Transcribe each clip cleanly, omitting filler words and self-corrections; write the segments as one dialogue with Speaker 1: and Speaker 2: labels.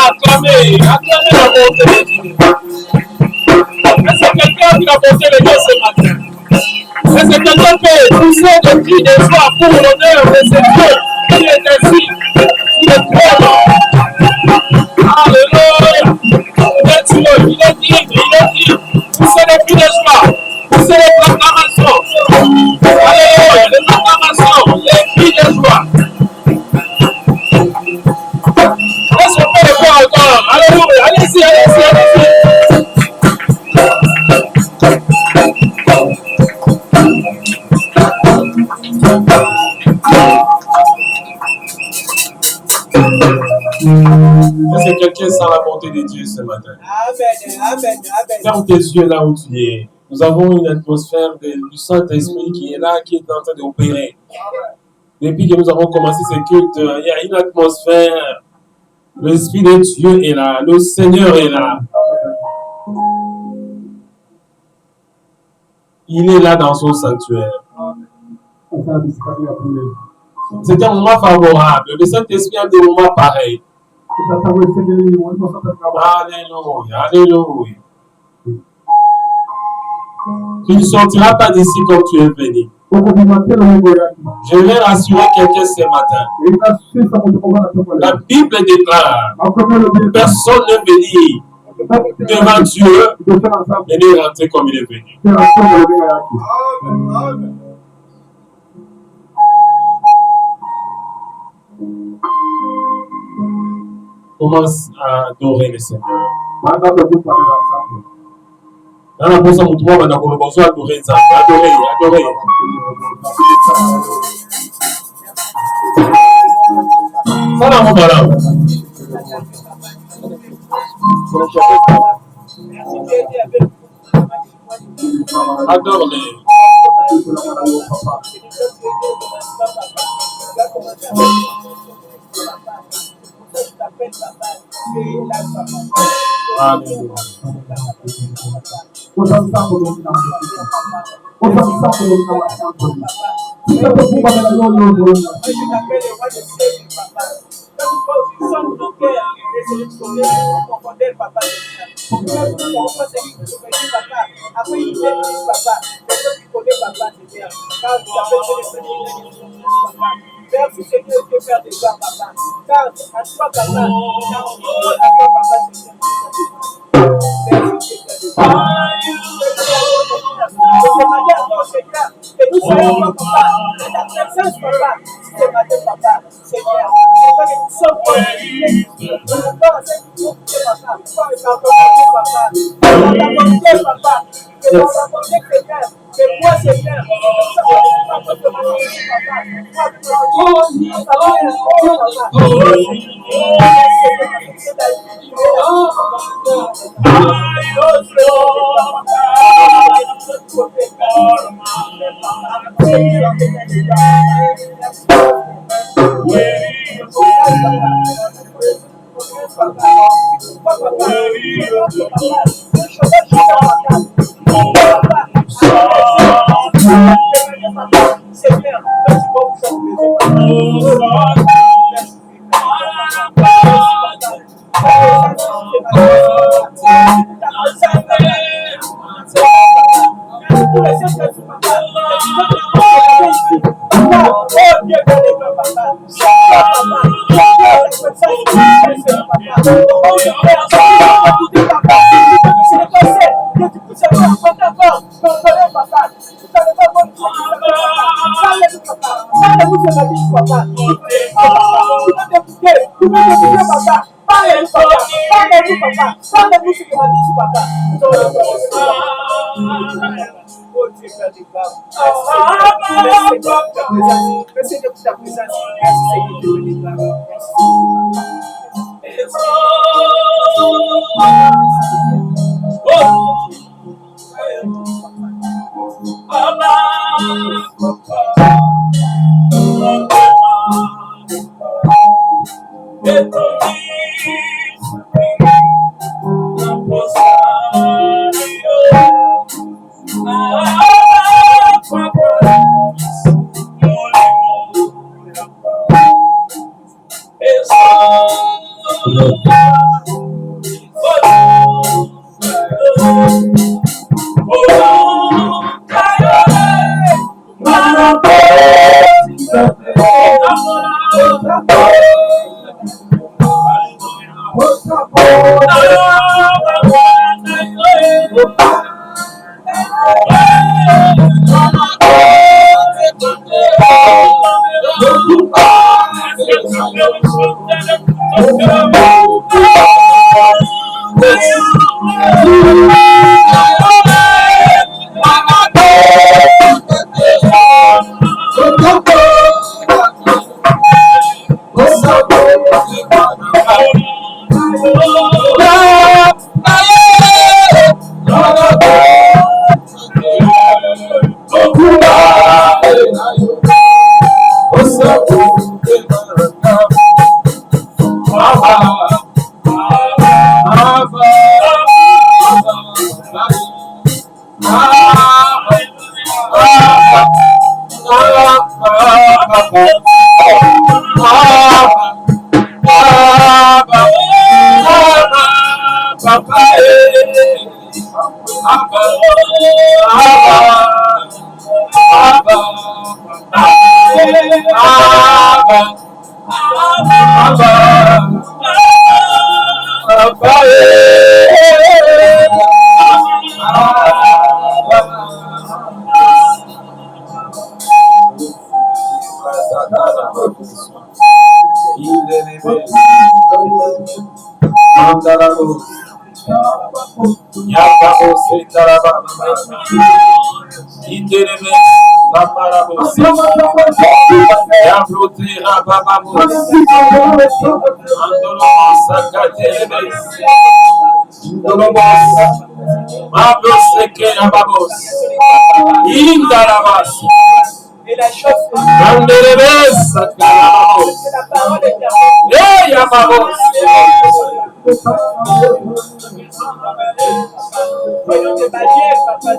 Speaker 1: Acclamez la bonté de Dieu. Est-ce que quelqu'un qui a bonté de Dieu ce matin? Est-ce que quelqu'un peut pousser des cris de joie pour l'honneur de ce Dieu qui est ainsi sous le trône? Alléluia! Il est Dieu, il est digne. Poussez les cris de joie, poussez les proclamations. Alléluia! Les proclamations, les cris de joie. Est-ce qu'on peut le faire encore? Alléluia! Allez-y, allez-y, allez-y. Est-ce que quelqu'un sent la bonté de Dieu ce matin? Amen. Ferme tes yeux là où tu es. Nous avons une atmosphère du Saint-Esprit qui est là, qui est en train d'opérer. Depuis que nous avons commencé ce culte, il y a une atmosphère. L'Esprit de Dieu est là. Le Seigneur est là. Il est là dans son sanctuaire. C'est un moment favorable. Le Saint-Esprit a des moments pareils. Alléluia, alléluia. Tu ne sortiras pas d'ici comme tu es venu. Je vais rassurer quelqu'un ce matin. La Bible déclare: personne ne venir devant Dieu et ne rentrer comme il est venu. Commence à adorer le Seigneur. Dans la personne où tu vas adorer ça. Adorer. Ça là, mon malade. Adore-les. Alléluia.
Speaker 2: Merci Seigneur de faire des gloires, papa. Car à toi, papa, Et la chose
Speaker 1: c'est la
Speaker 2: parole est voyons des manières, papa,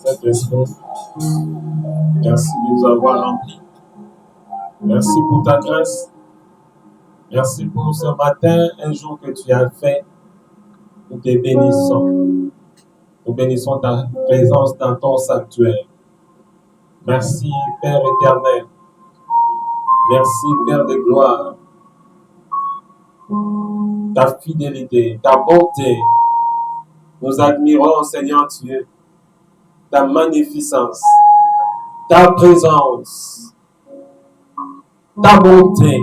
Speaker 1: Saint-Esprit, merci de nous avoir remplis. Merci pour ta grâce. Merci pour ce matin, un jour que tu as fait. Nous te bénissons. Nous bénissons ta présence dans ton sanctuaire. Merci, Père éternel. Merci, Père de gloire. Ta fidélité, ta bonté. Nous admirons, Seigneur Dieu, ta magnificence, ta présence, ta bonté,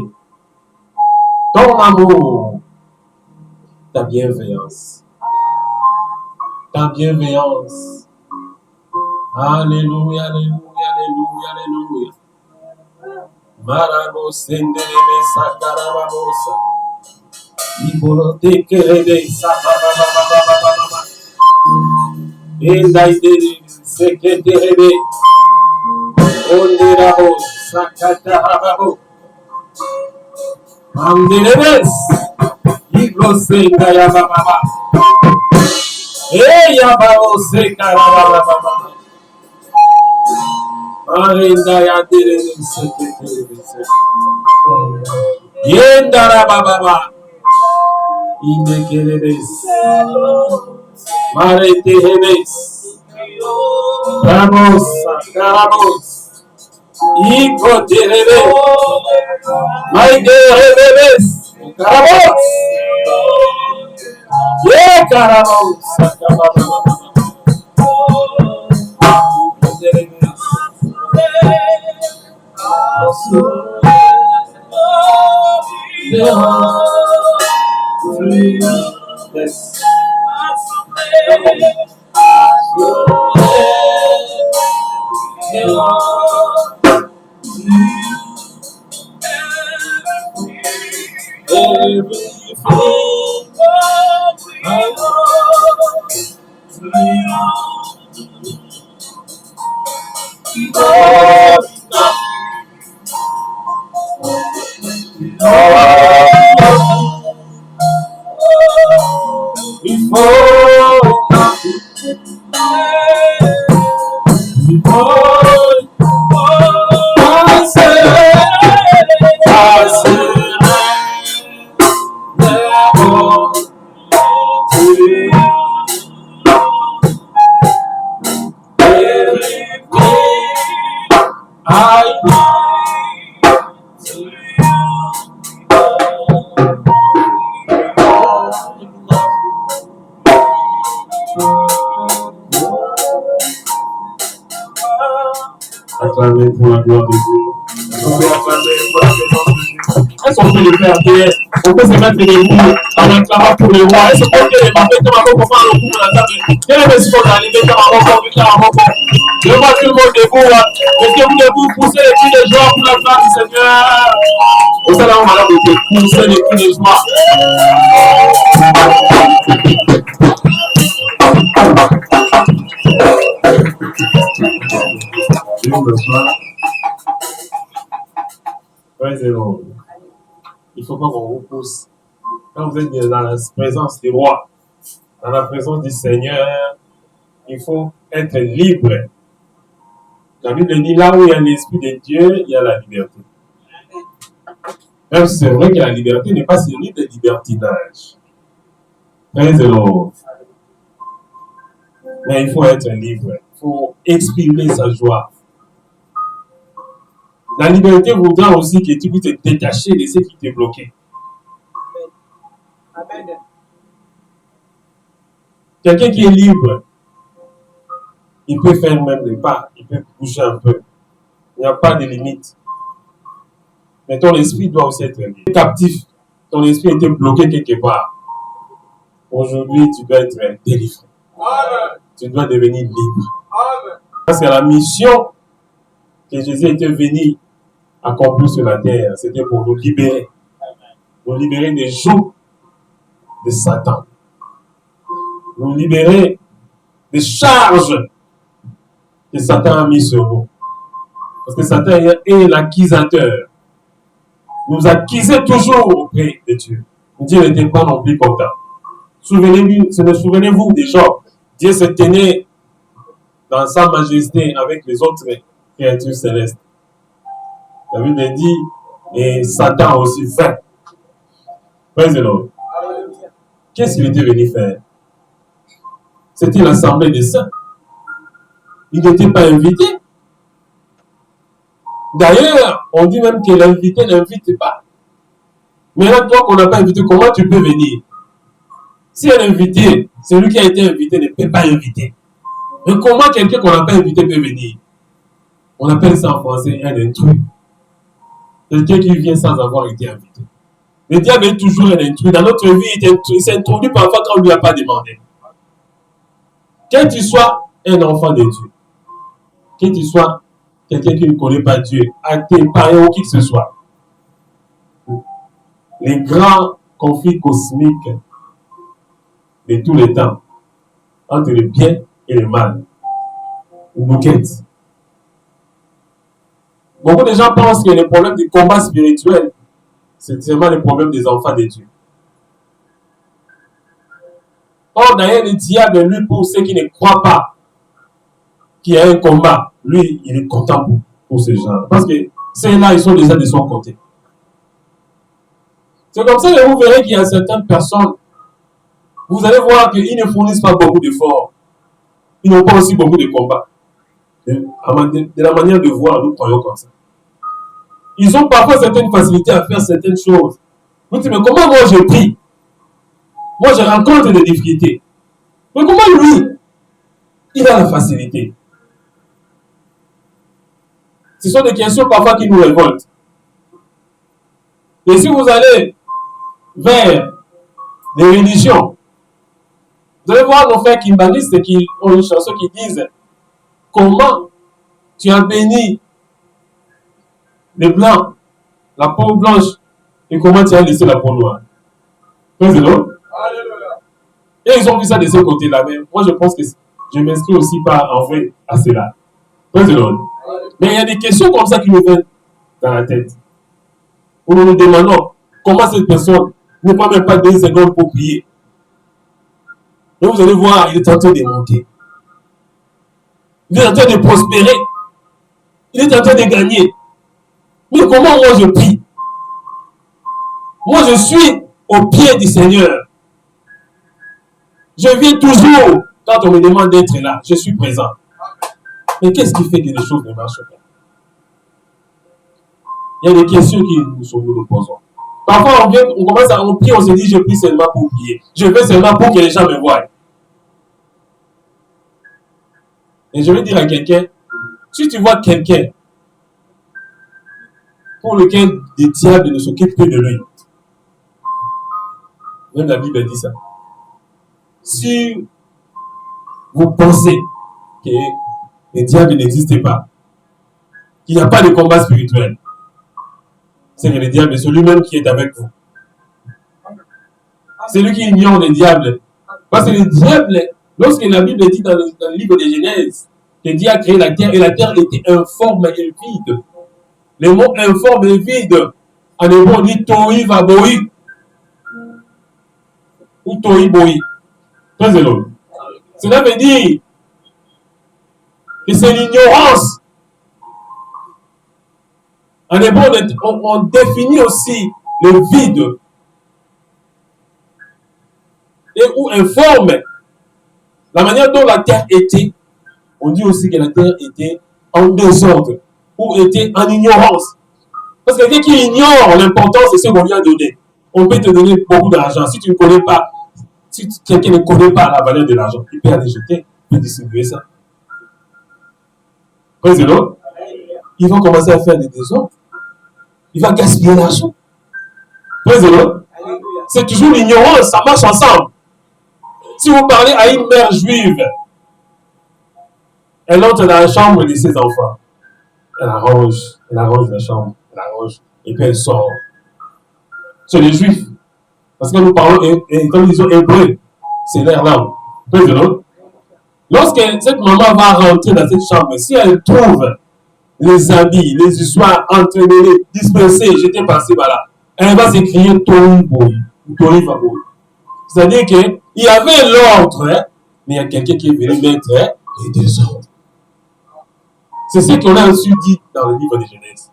Speaker 1: ton amour, ta bienveillance. Ta bienveillance. Alléluia, alléluia, alléluia, alléluia. Marabo sendeleme sakarababosa. Ibolote kerebe sakababababababa. Endaidere seketerebe. Onderabo sakatarababo. Mandelebes. Iglosenda yabababa. Yababo sekarabababa. Arenda yaderebe seketerebe. Yendarabababa. Indekerebes. Maretehebes. Ramos, Caramos. Icoterebe. Maiderebes. Caramos. Ye Caramos. Yes. Acclamez pour la gloire de Dieu. On peut acclamer pour la présence de Dieu. Est-ce qu'on peut le faire derrière? On peut se mettre debout en acclamant pour le roi. Est-ce qu'on peut le faire comme un pour faire le coup de la table? Quel est le signe qu'on a arrivé comme un roi? Je vois tout le monde debout. Mettez-vous debout, poussez les cris de joie pour la gloire du Seigneur. Au salon, on va pousser les cris de joie. Ouais, c'est bon. Il ne faut pas qu'on repousse. Quand vous êtes dans la présence du roi, dans la présence du Seigneur, il faut être libre. La Bible dit là où il y a l'Esprit de Dieu, il y a la liberté. Même si c'est vrai que la liberté n'est pas synonyme de libertinage. Praise the Lord. Mais il faut être libre. Il faut exprimer sa joie. La liberté voudra aussi que tu puisses te détacher de ce qui t'est bloqué. Amen. Quelqu'un qui est libre, il peut faire même des pas, il peut bouger un peu. Il n'y a pas de limite. Mais ton esprit doit aussi être libre. Captif, ton esprit était bloqué quelque part. Aujourd'hui, tu dois être délivré. Amen. Tu dois devenir libre. Amen. Parce que la mission que Jésus était venu accomplir sur la terre, c'était pour nous libérer. Nous libérer des jougs de Satan. Nous libérer des charges que Satan a mis sur nous. Parce que Satan est l'accusateur. Nous accusait toujours auprès de Dieu. Dieu n'était pas non plus content. Souvenez-vous des gens. Dieu se tenait dans sa majesté avec les autres créatures célestes. La Bible dit, et Satan aussi fait. Praise the Lord. Qu'est-ce qu'il était venu faire? C'était l'assemblée des saints. Il n'était pas invité. D'ailleurs, on dit même que l'invité n'invite pas. Mais là, toi qu'on n'a pas invité, comment tu peux venir? Si un invité, celui qui a été invité ne peut pas inviter. Mais comment quelqu'un qu'on n'a pas invité peut venir? On appelle ça en français un intrus. Quelqu'un qui vient sans avoir été invité. Le diable est toujours un intrus. Dans notre vie, il s'introduit parfois quand on ne lui a pas demandé. Que tu sois un enfant de Dieu, que tu sois quelqu'un qui ne connaît pas Dieu, athée, païen ou qui que ce soit, les grands conflits cosmiques de tous les temps, entre le bien et le mal, nous guettent. Beaucoup de gens pensent que le problème du combat spirituel, c'est seulement le problème des enfants de Dieu. Or, d'ailleurs, le diable, lui, pour ceux qui ne croient pas qu'il y a un combat, lui, il est content pour ces gens. Parce que ceux-là, ils sont déjà de son côté. C'est comme ça que vous verrez qu'il y a certaines personnes, vous allez voir qu'ils ne fournissent pas beaucoup d'efforts. Ils n'ont pas aussi beaucoup de combats. De la manière de voir, nous croyons comme ça. Ils ont parfois certaines facilités à faire certaines choses. Vous dites, mais comment moi je prie? Moi je rencontre des difficultés. Mais comment lui, il a la facilité? Ce sont des questions parfois qui nous révoltent. Et si vous allez vers des religions, vous allez voir nos frères kimbalistes qui ont une chanson qui disent comment tu as béni les blancs, la peau blanche, et comment tu as laissé la peau noire. Praise the Lord. Et ils ont vu ça de ce côté-là. Mais moi, je pense que je m'inscris aussi pas en vrai à cela. Praise the Lord. Mais il y a des questions comme ça qui nous viennent dans la tête. Où nous nous demandons comment cette personne ne prend même pas 2 secondes pour prier. Et vous allez voir, il est en train de monter. Il est en train de prospérer. Il est en train de gagner. Mais comment moi je prie? Moi je suis au pied du Seigneur. Je viens toujours, quand on me demande d'être là, je suis présent. Mais qu'est-ce qui fait que les choses ne marchent pas? Il y a des questions qui nous posons. Parfois on commence à prier, on se dit je prie seulement pour prier. Je fais seulement pour que les gens me voient. Et je vais dire à quelqu'un, si tu vois quelqu'un pour lequel les diables ne s'occupent que de lui, même la Bible dit ça. Si vous pensez que les diables n'existent pas, qu'il n'y a pas de combat spirituel, c'est que le diable, c'est lui-même qui est avec vous. C'est lui qui ignore les diables. Parce que les diables, lorsque la Bible dit dans le livre de Genèse, que Dieu a créé la terre et la terre était informe et vide. Le mot informe et vide, en hébreu on dit tohi vabohi. Ou tohi bohi. Praise the Lord. Cela veut dire que c'est l'ignorance. En hébreu, on définit aussi le vide. Et où informe la manière dont la terre était. On dit aussi que la terre était en désordre ou était en ignorance. Parce que quelqu'un qui ignore l'importance de ce qu'on lui a donné, on peut te donner beaucoup d'argent. Si tu ne connais pas, si quelqu'un ne connaît pas la valeur de l'argent, il peut aller jeter, il peut distribuer ça. Praise the Lord. Il va commencer à faire des désordres. Il va gaspiller l'argent. Praise the Lord. C'est toujours l'ignorance, ça marche ensemble. Si vous parlez à une mère juive, elle entre dans la chambre de ses enfants. Elle arrange la chambre, elle arrange, et puis elle sort. C'est les juifs. Parce que nous parlons, et comme ils sont hébreux, c'est leur langue. Praise the Lord. Lorsque cette maman va rentrer dans cette chambre, si elle trouve les habits, les histoires entremêlées, dispersées, jetées par-ci par-là, elle va s'écrier Tohi Bohi, Tohi Vabohi. C'est-à-dire qu'il y avait l'ordre, hein, mais il y a quelqu'un qui est venu mettre les désordres. C'est ce qu'on a aussi dit dans le livre de Genèse.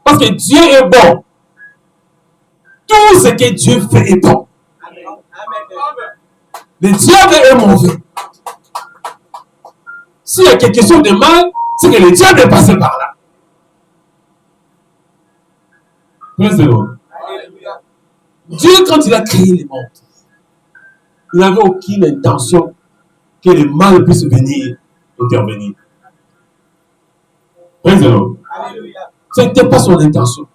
Speaker 1: Parce que Dieu est bon. Tout ce que Dieu fait est bon. Le diable est mauvais. S'il y a quelque chose de mal, c'est que le diable est passé par là. Praise the Lord. Dieu, quand il a créé le monde, il n'avait aucune intention que le mal puisse venir intervenir. Praise the Lord. Ce n'était pas son intention.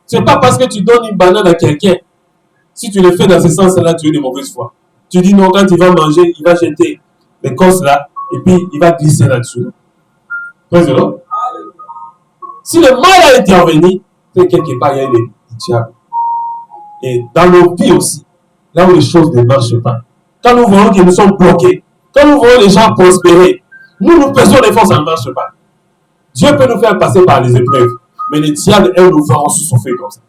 Speaker 1: Ce n'est pas parce que tu donnes une banane à quelqu'un, si tu le fais dans ce sens-là, tu es de mauvaise foi. Tu dis non, quand il va manger, il va jeter l'écorce là, et puis il va glisser là-dessus. Praise the Lord. Si le mal a intervenu, c'est quelque part, il y a le diable. Et dans nos vies aussi, là où les choses ne marchent pas, quand nous voyons que nous sommes bloqués, quand nous voyons les gens prospérer, nous pensons des fois ça ne marche pas. Dieu peut nous faire passer par les épreuves, mais le diable, elle nous fera souffrir comme ça.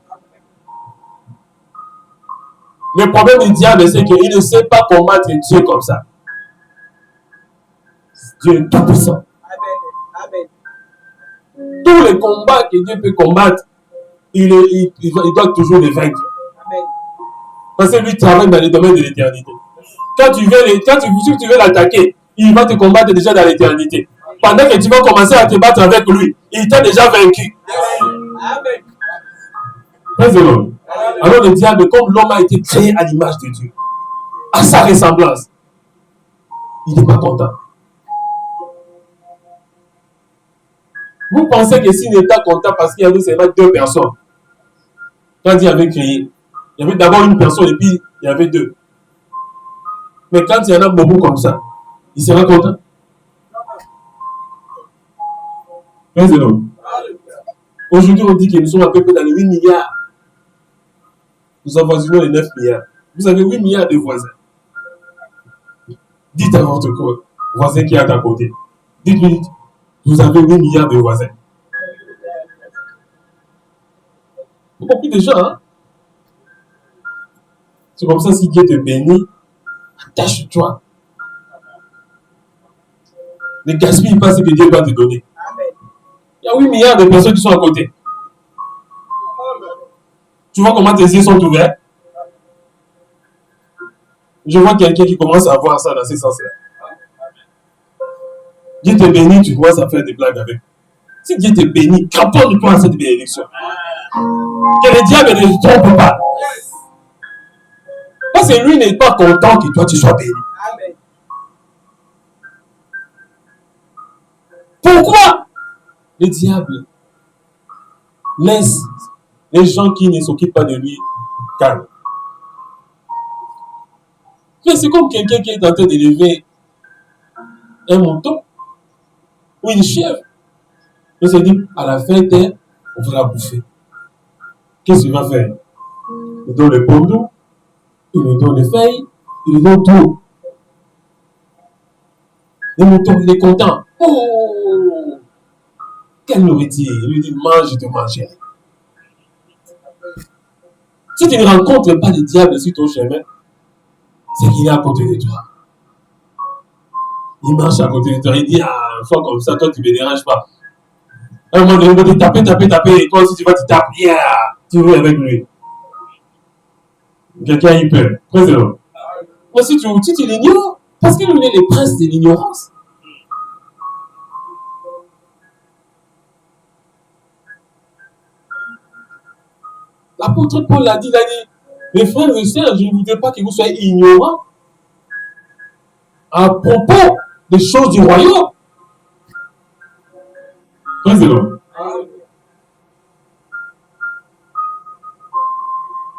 Speaker 1: Le problème du diable, c'est qu'il ne sait pas combattre Dieu comme ça. Dieu est tout puissant. Tous les combats que Dieu peut combattre, il doit toujours les vaincre. Parce que lui travaille dans les domaines de l'éternité. Si tu veux l'attaquer, il va te combattre déjà dans l'éternité. Pendant que tu vas commencer à te battre avec lui, il t'a déjà vaincu. Praise the Lord. Alors le diable, comme l'homme a été créé à l'image de Dieu, à sa ressemblance, il n'est pas content. Vous pensez que s'il n'était pas content parce qu'il y avait seulement 2 personnes, quand il avait créé, il y avait d'abord une personne et puis il y avait 2. Mais quand il y en a beaucoup comme ça, il sera content. Praise the Lord. Aujourd'hui, on dit que nous sommes à peu près dans les 8 milliards. Nous avoisinons les 9 milliards. Vous avez 8 milliards de voisins. Dites à votre voisin qui est à ta côté. Dites-lui, vous avez 8 milliards de voisins. Beaucoup de gens, hein? C'est comme ça, si Dieu te bénit, attache-toi. Ne gaspille pas ce que Dieu va te donner. Il y a 8 milliards de personnes qui sont à côté. Tu vois comment tes yeux sont ouverts? Je vois quelqu'un qui commence à voir ça dans ces sens-là. Dieu te bénit, tu commences à faire des blagues avec. Si Dieu te bénit, cramponne-toi à cette bénédiction. Que le diable ne te trompe pas. Parce que lui n'est pas content que toi tu sois béni. Pourquoi le diable laisse les gens qui ne s'occupent pas de lui calmes? Mais c'est comme quelqu'un qui est en train d'élever un mouton ou une chèvre. Il se dit, à la fin, on va la bouffer. Qu'est-ce qu'il va faire? Il donne le pondou, il lui donne les feuilles, il lui donne tout. Le mouton, il est content. Oh! Quelle nourriture! Il lui dit, mange, je te mangerai. Si tu ne rencontres pas le diable sur ton chemin, c'est qu'il est à côté de toi. Il marche à côté de toi, il dit, ah, sois comme ça, toi tu ne me déranges pas. À un moment donné, il va te taper, et toi aussi tu vas te taper, yeah, tu roules avec lui. Quelqu'un a eu peur. Président. Mais si tu l'ignores, parce que lui est le prince de l'ignorance. L'apôtre Paul l'a dit, mes frères et sœurs, je ne voudrais pas que vous soyez ignorants à propos des choses du royaume. Président.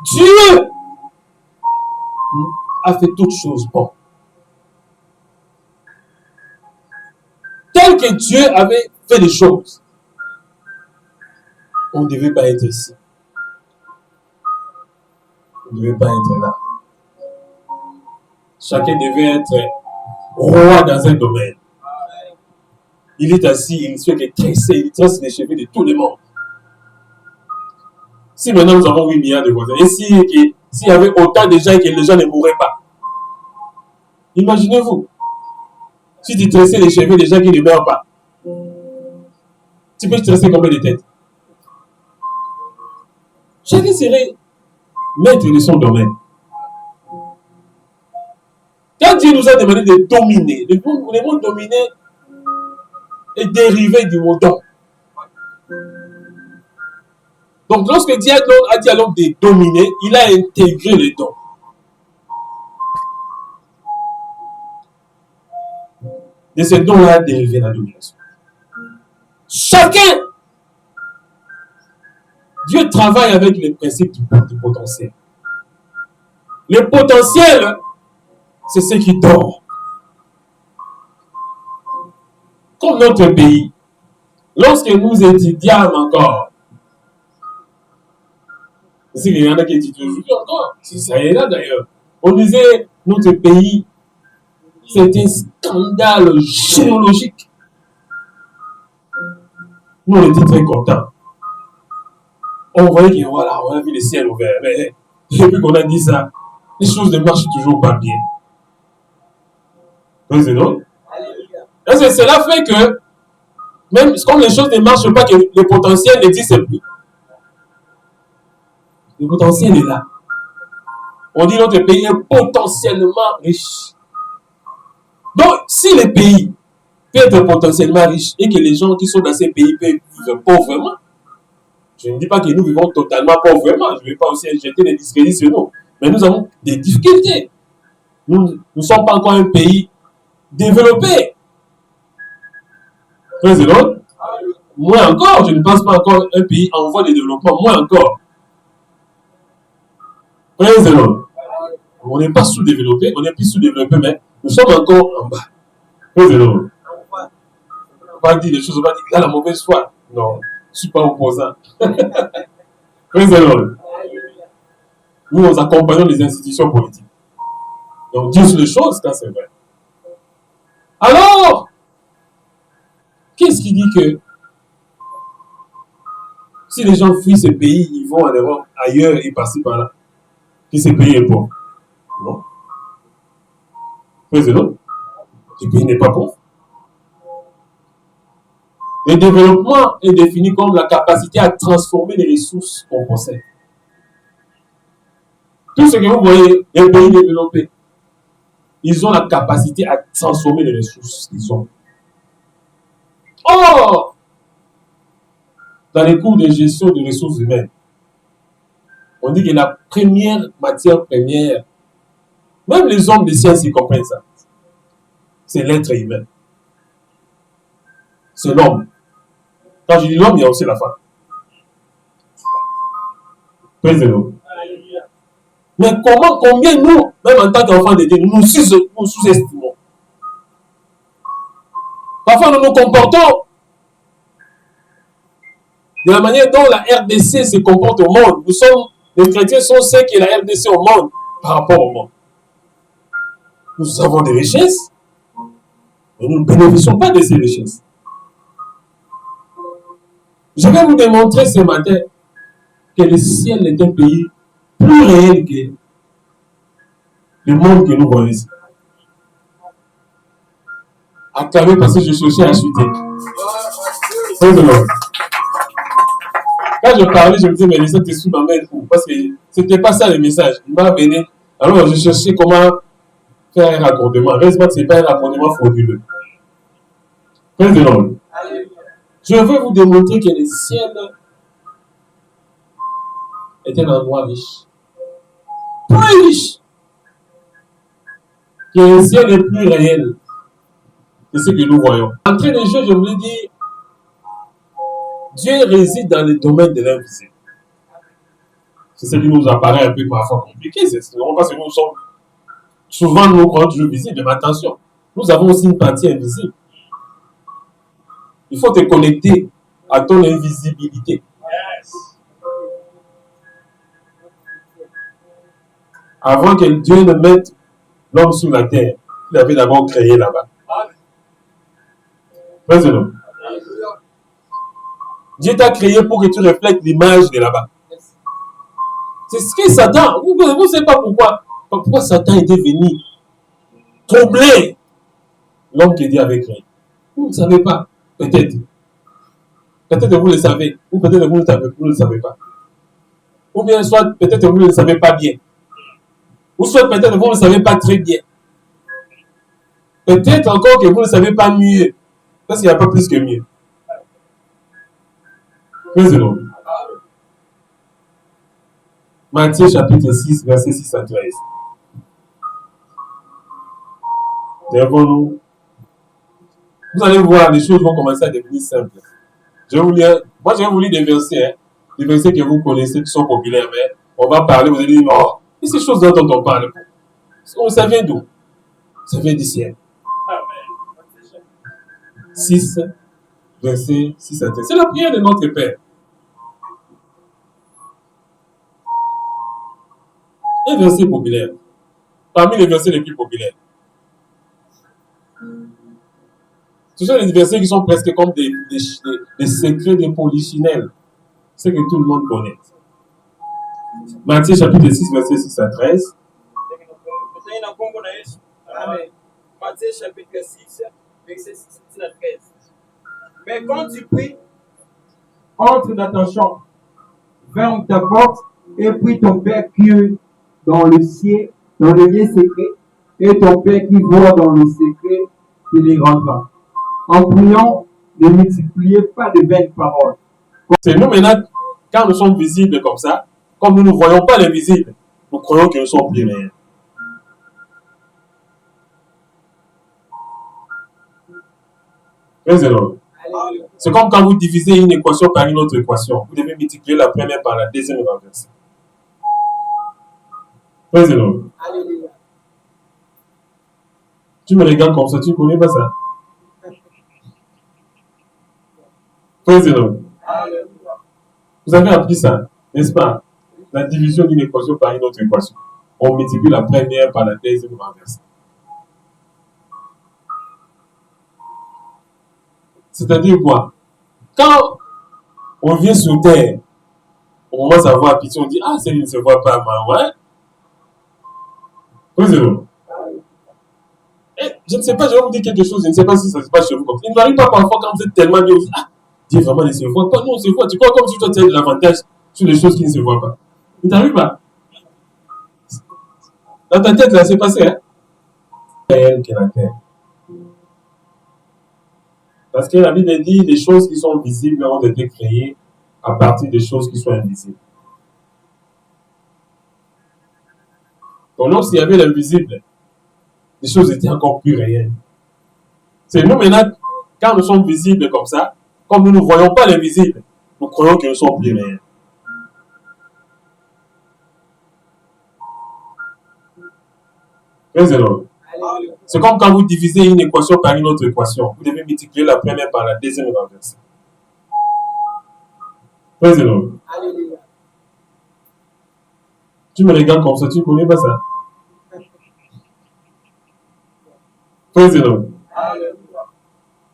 Speaker 1: Dieu a fait toutes choses bonnes. Tel que Dieu avait fait les choses, on ne devait pas être ici. On ne devait pas être là. Chacun devait être roi dans un domaine. Il est assis, il souhaite les tresser, il tresse les cheveux de tout le monde. Si maintenant nous avons 8 milliards de voisins, et s'il y avait autant de gens et que les gens ne mourraient pas, imaginez-vous, si tu tressais les cheveux des gens qui ne meurent pas, tu peux tresser combien de têtes? Chacun serait maître de son domaine. Quand Dieu nous a demandé de dominer, le mot dominer est dérivé du mot don. Donc, lorsque Dieu a dit à l'homme de dominer, il a intégré le don. De ce don-là a dérivé la domination. Chacun, Dieu travaille avec les principes du potentiel. Le potentiel, c'est ce qui dort. Comme notre pays, lorsque nous étudions encore, c'est qu'il y en a qui étudient aujourd'hui encore, c'est ça est là d'ailleurs. On disait, notre pays, c'est un scandale géologique. Nous, on était très contents. On voyait que voilà, on a vu le ciel ouvert. Mais depuis qu'on a dit ça, les choses ne marchent toujours pas bien. Président. Cela fait que, même comme les choses ne marchent pas, que le potentiel n'existe plus. Le potentiel est là. On dit notre pays est potentiellement riche. Donc, si le pays peut être potentiellement riche et que les gens qui sont dans ces pays peuvent vivre pauvrement, je ne dis pas que nous vivons totalement pauvrement, je ne vais pas aussi jeter des discrédits sur nous, mais nous avons des difficultés. Nous ne sommes pas encore un pays développé. Président, moi encore, je ne pense pas encore un pays en voie de développement, moi encore. Président, on n'est pas sous-développé, on est plus sous-développé, mais nous sommes encore en bas. Président, on va dire les choses, on va dire qu'il a la mauvaise foi. Non. ne suis pas opposant. Praise the Lord. Nous accompagnons les institutions politiques. Donc, disent les choses quand c'est vrai. Alors, qu'est-ce qui dit que si les gens fuient ces pays, ils vont en Europe, ailleurs et par-ci par-là, que ces pays est pauvre? Non. Praise the Lord. Ce pays n'est pas pauvre. Le développement est défini comme la capacité à transformer les ressources qu'on possède. Tout ce que vous voyez, les pays développés, ils ont la capacité à transformer les ressources qu'ils ont. Or, dans les cours de gestion de ressources humaines, on dit que la première matière première, même les hommes de science, ils comprennent ça, c'est l'être humain. C'est l'homme. Quand je dis l'homme, il y a aussi la femme. Praise the Lord. Mais combien nous, même en tant qu'enfants de Dieu, nous sous-estimons. Parfois, nous nous comportons de la manière dont la RDC se comporte au monde. Les chrétiens sont ceux qui est la RDC au monde par rapport au monde. Nous avons des richesses, mais nous ne bénéficions pas de ces richesses. Je vais vous démontrer ce matin que le ciel est un pays plus réel que le monde que nous voyons ici. Acclamé parce que je cherchais à chuter. Quand je parlais, je me disais, mais le Saint-Esprit m'amène où? Parce que ce n'était pas ça le message. Il m'a amené. Alors je cherchais comment faire un raccordement. Heureusement que ce n'est pas un raccordement frauduleux. Praise the Lord. Je veux vous démontrer que le ciel est un endroit riche. Plus riche. Que le ciel est plus réel que ce que nous voyons. Entrée de jeu, je voulais dire, Dieu réside dans le domaine de l'invisible. C'est ce qui nous apparaît un peu parfois compliqué. C'est parce que nous sommes souvent nous croyons toujours visibles. Mais attention, nous avons aussi une partie invisible. Il faut te connecter à ton invisibilité. Avant que Dieu ne mette l'homme sur la terre, il avait d'abord créé là-bas. Président. Dieu t'a créé pour que tu reflètes l'image de là-bas. C'est ce que Satan, vous ne savez pas pourquoi Satan était venu troubler l'homme que Dieu avait créé. Vous ne savez pas, peut-être. Peut-être que vous le savez, ou peut-être que vous ne le savez pas. Ou bien soit peut-être que vous ne le savez pas bien. Ou soit peut-être que vous ne le savez pas très bien. Peut-être encore que vous ne le savez pas mieux. Parce qu'il n'y a pas plus que mieux. Président. Matthieu chapitre 6, verset 6 à 13. Devant-nous. Vous allez voir, les choses vont commencer à devenir simples. Je vais vous lire des versets, des versets que vous connaissez, qui sont populaires, mais on va parler, vous allez dire, oh, et ces choses dont on parle, ça vient d'où? Ça vient du ciel. 6, verset 6 à 13. C'est la prière de notre Père. Un verset populaire, parmi les versets les plus populaires. Ce sont des versets qui sont presque comme des secrets de polichinelle. C'est que tout le monde connaît. Matthieu chapitre 6, verset 6 à 13.
Speaker 2: Amen. Matthieu chapitre 6, verset 6 à 13. Mais quand tu pries, entre dans ta chambre, ferme ta porte et prie ton Père qui est dans le ciel, dans le lieu secret, et ton Père qui voit dans le secret te les rendra. En priant, ne multipliez pas de vaines paroles.
Speaker 1: C'est nous maintenant, quand nous sommes visibles comme ça, comme nous ne voyons pas les visibles, nous croyons que nous sommes plus réels. C'est comme quand vous divisez une équation par une autre équation. Vous devez multiplier la première par la deuxième et renverser. Praise the Lord.
Speaker 2: Alléluia.
Speaker 1: Tu me regardes comme ça, tu ne connais pas ça. Praise the Lord.
Speaker 2: Alléluia.
Speaker 1: Vous avez appris ça, n'est-ce pas? La division d'une équation par une autre équation. On multiplie la première par la deuxième renversée. C'est-à-dire quoi? Quand on vient sur Terre, on commence à voir pitié, on dit, ah, celle-là ne se voit pas, mais ouais. Oui, c'est bon. Je ne sais pas, je vais vous dire quelque chose, je ne sais pas si ça se passe chez vous comme ça. Il ne m'arrive pas parfois quand vous êtes tellement bien, vous dites, ah, Dieu vraiment ne se voit pas. Non, on se voit. Tu crois comme si toi tu as de l'avantage sur les choses qui ne se voient pas. Il ne t'arrive pas. Dans ta tête, là, c'est passé, hein? C'est elle qui est la terre. Parce que la Bible dit, les choses qui sont visibles ont été créées à partir des choses qui sont invisibles. Donc, lorsqu'il y avait l'invisible, les choses étaient encore plus réelles. C'est nous maintenant, quand nous sommes visibles comme ça, comme nous ne voyons pas l'invisible, nous croyons que nous sommes plus réels. C'est comme quand vous divisez une équation par une autre équation. Vous devez multiplier la première par la deuxième renversée. Tu me regardes comme ça, tu ne connais pas ça.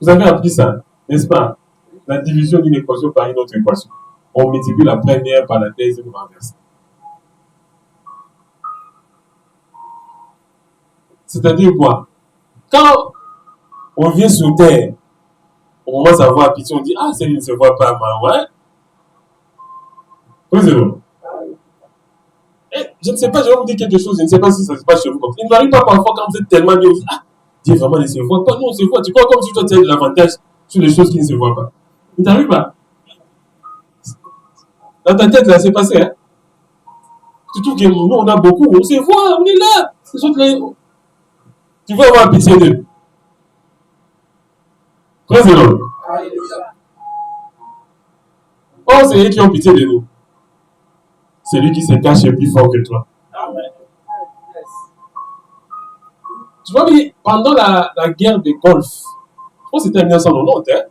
Speaker 1: Vous avez appris ça, n'est-ce pas? La division d'une équation par une autre équation. On multiplie la première par la deuxième renversée. C'est-à-dire quoi? Quand on vient sur Terre, on commence à voir pitié, on dit, ah, celle-là ne se voit pas, mais ouais. Je ne sais pas, je vais vous dire quelque chose, je ne sais pas si ça se passe chez vous comme ça. Il ne m'arrive pas parfois quand vous êtes tellement bien, vous dites, ah, Dieu vraiment ne se voit pas. Non, on se voit. Tu crois comme si toi tu as de l'avantage sur les choses qui ne se voient pas. Il ne t'arrive pas. Dans ta tête, là, c'est passé, hein? Tu trouves que nous, on a beaucoup, on se voit, on est là. Tu veux avoir pitié d'eux. Très énorme. Oh, c'est eux qui ont pitié de nous. Celui qui se cache est plus fort que toi. Tu vois, mais pendant la guerre de Golfe, je pense que c'était en 1990, hein?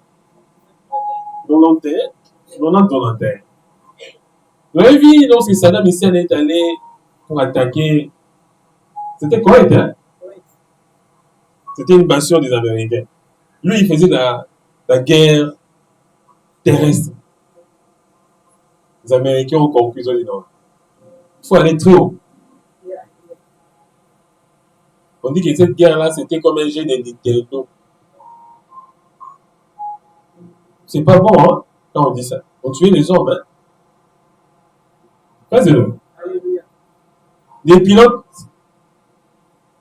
Speaker 1: 90. Vous avez vu, lorsque Saddam Hussein est allé pour attaquer, c'était correct, hein? C'était une invasion des Américains. Lui, il faisait la guerre terrestre. Les Américains ont compris, ils ont dit non. Il faut aller très haut. On dit que cette guerre-là, c'était comme un jeu de Nintendo. C'est pas bon, hein, quand on dit ça. On tuait les hommes, hein. Pas zéro. Les pilotes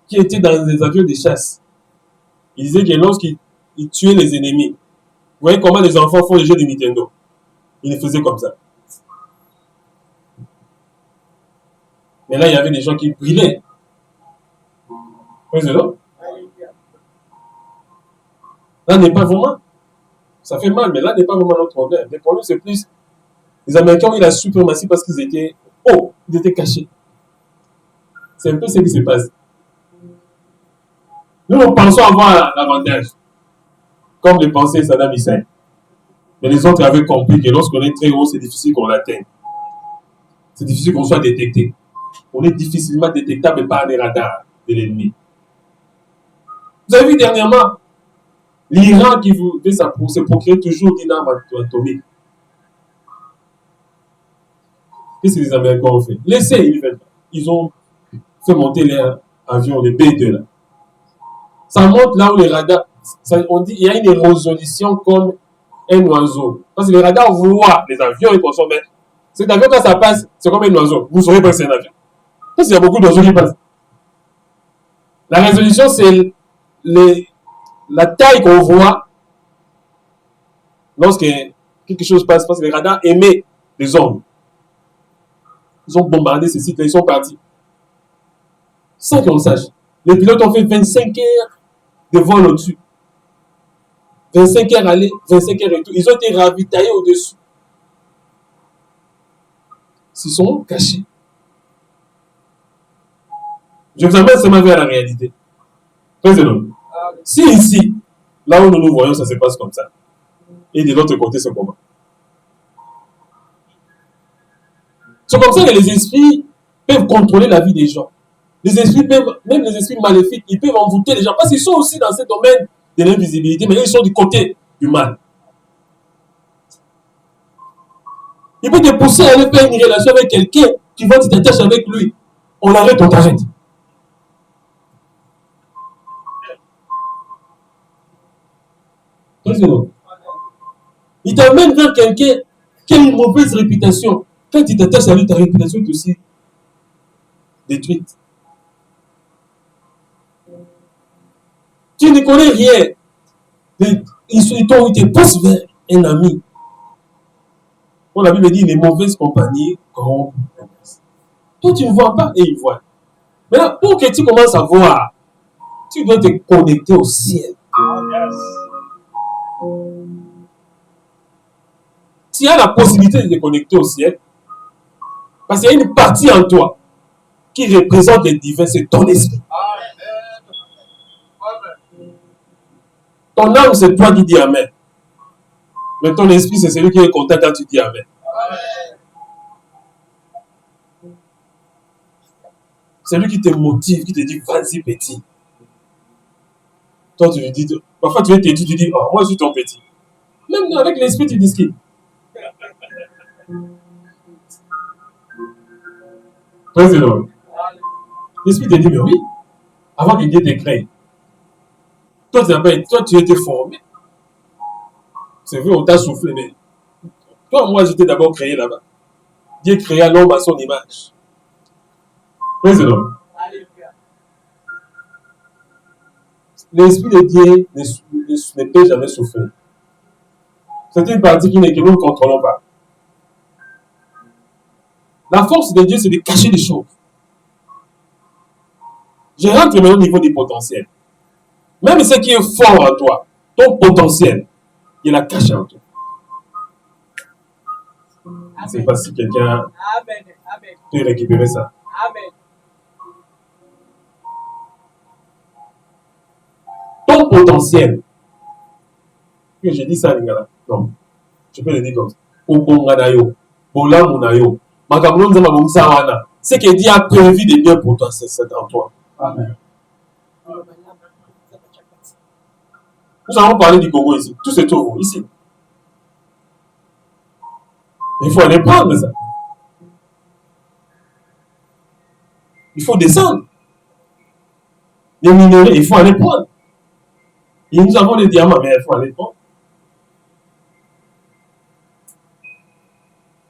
Speaker 1: qui étaient dans des avions de chasse, ils disaient que lorsqu'ils tuaient les ennemis, vous voyez comment les enfants font les jeux de Nintendo. Ils les faisaient comme ça. Mais là, il y avait des gens qui brûlaient. Pas zéro. Là n'est pas vraiment. Ça fait mal, mais là n'est pas vraiment notre problème. Le problème, c'est plus les Américains ont eu la suprématie parce qu'ils étaient hauts, ils étaient cachés. C'est un peu ce qui se passe. Nous pensons avoir l'avantage, comme le pensait Saddam Hussein. Mais les autres avaient compris que lorsqu'on est très haut, c'est difficile qu'on l'atteigne. C'est difficile qu'on soit détecté. On est difficilement détectable par les radars de l'ennemi. Vous avez vu dernièrement l'Iran qui veut se procurer toujours une arme atomique. Qu'est-ce que les Américains ont fait? Laissez, ils ont fait monter leurs avions, les B-2 là. Ça monte là où les radars, on dit il y a une résolution comme un oiseau. Parce que les radars voient les avions et consomment. Cet avion, quand ça passe, c'est comme un oiseau. Vous ne saurez pas que c'est un avion. Parce qu'il y a beaucoup d'oiseaux qui passent. La résolution, c'est la taille qu'on voit lorsque quelque chose passe, parce que les radars émettent des ondes. Ils ont bombardé ces sites-là, ils sont partis. Sans qu'on le sache. Les pilotes ont fait 25 heures de vol au-dessus. 25 heures aller, 25 heures et tout. Ils ont été ravitaillés au-dessus. Ils sont cachés. Je vous amène seulement vers la réalité. Président. Si ici, là où nous nous voyons, ça se passe comme ça. Et de l'autre côté, c'est comment? C'est comme ça que les esprits peuvent contrôler la vie des gens. Les esprits peuvent, même les esprits maléfiques, ils peuvent envoûter les gens parce qu'ils sont aussi dans ce domaine de l'invisibilité, mais ils sont du côté du mal. Il peut te pousser à aller faire une relation avec quelqu'un, tu vas, tu t'attaches avec lui. On l'arrête, on t'arrête. Il t'amène vers quelqu'un qui a une mauvaise réputation. Quand tu t'attaches à lui, ta réputation est aussi détruite. Tu ne connais rien. Il te pousse vers un ami. Quand la Bible dit les mauvaises compagnies corrompent. Toi, tu ne vois pas et il voit. Maintenant, pour que tu commences à voir, tu dois te connecter au ciel. Tu as la possibilité de te connecter au ciel, parce qu'il y a une partie en toi qui représente les divins, c'est ton esprit. Ton âme, c'est toi qui dis Amen. Mais ton esprit, c'est celui qui est content quand tu dis Amen. C'est lui qui te motive, qui te dit vas-y petit. Toi, tu lui dis, parfois tu es têtu, tu dis, oh, moi je suis ton petit. Même avec l'esprit, tu dis ce qu'il. L'esprit te dit, mais oui, avant que Dieu te crée, toi, tu étais formé. C'est vrai, on t'a soufflé, mais toi, moi, j'étais d'abord créé là-bas. Dieu créa l'homme à son image. L'esprit de Dieu ne peut jamais souffrir. C'est une partie que nous ne contrôlons pas. La force de Dieu, c'est de cacher les choses. Je rentre maintenant au niveau du potentiel. Même ce qui est fort en toi, ton potentiel, il l'a caché en toi. Je ne sais pas si quelqu'un peut récupérer ça. Amen. Ton potentiel, que je dis ça, Lingala, non, je peux le dire comme ça. Ce que Dieu a prévu de bien pour toi, c'est en toi. Amen. Nous allons parler du Congo ici. Tout se trouve ici. Il faut aller prendre ça. Il faut descendre. Les minerais, il faut aller prendre. Et nous avons les diamants, mais il faut aller prendre.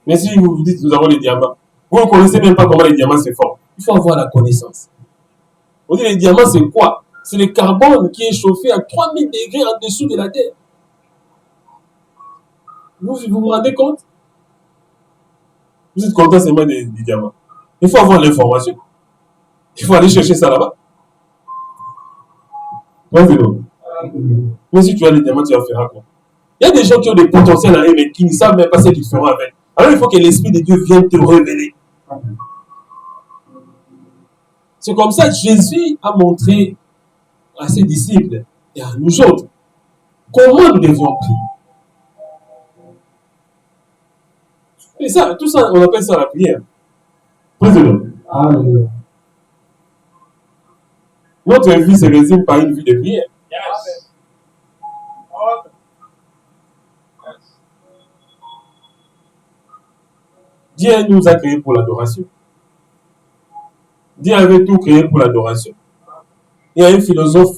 Speaker 1: Mais si vous vous dites que nous avons les diamants, vous ne connaissez même pas comment les diamants se font. Il faut avoir la connaissance. Vous dites les diamants, c'est quoi? C'est le carbone qui est chauffé à 3000 degrés en dessous de la terre. Vous vous rendez compte? Vous êtes content seulement des diamants. Il faut avoir l'information. Il faut aller chercher ça là-bas. Mais si tu as les diamants, tu vas faire quoi? Il y a des gens qui ont des potentiels à eux, mais qui ne savent même pas ce qu'ils feront avec. Alors il faut que l'Esprit de Dieu vienne te révéler. C'est comme ça que Jésus a montré à ses disciples et à nous autres comment nous devions prier. Et ça, tout ça, on appelle ça la prière. Notre vie se résume par une vie de prière. Yes. Dieu nous a créés pour l'adoration. Dieu avait tout créé pour l'adoration. Il y a un philosophe,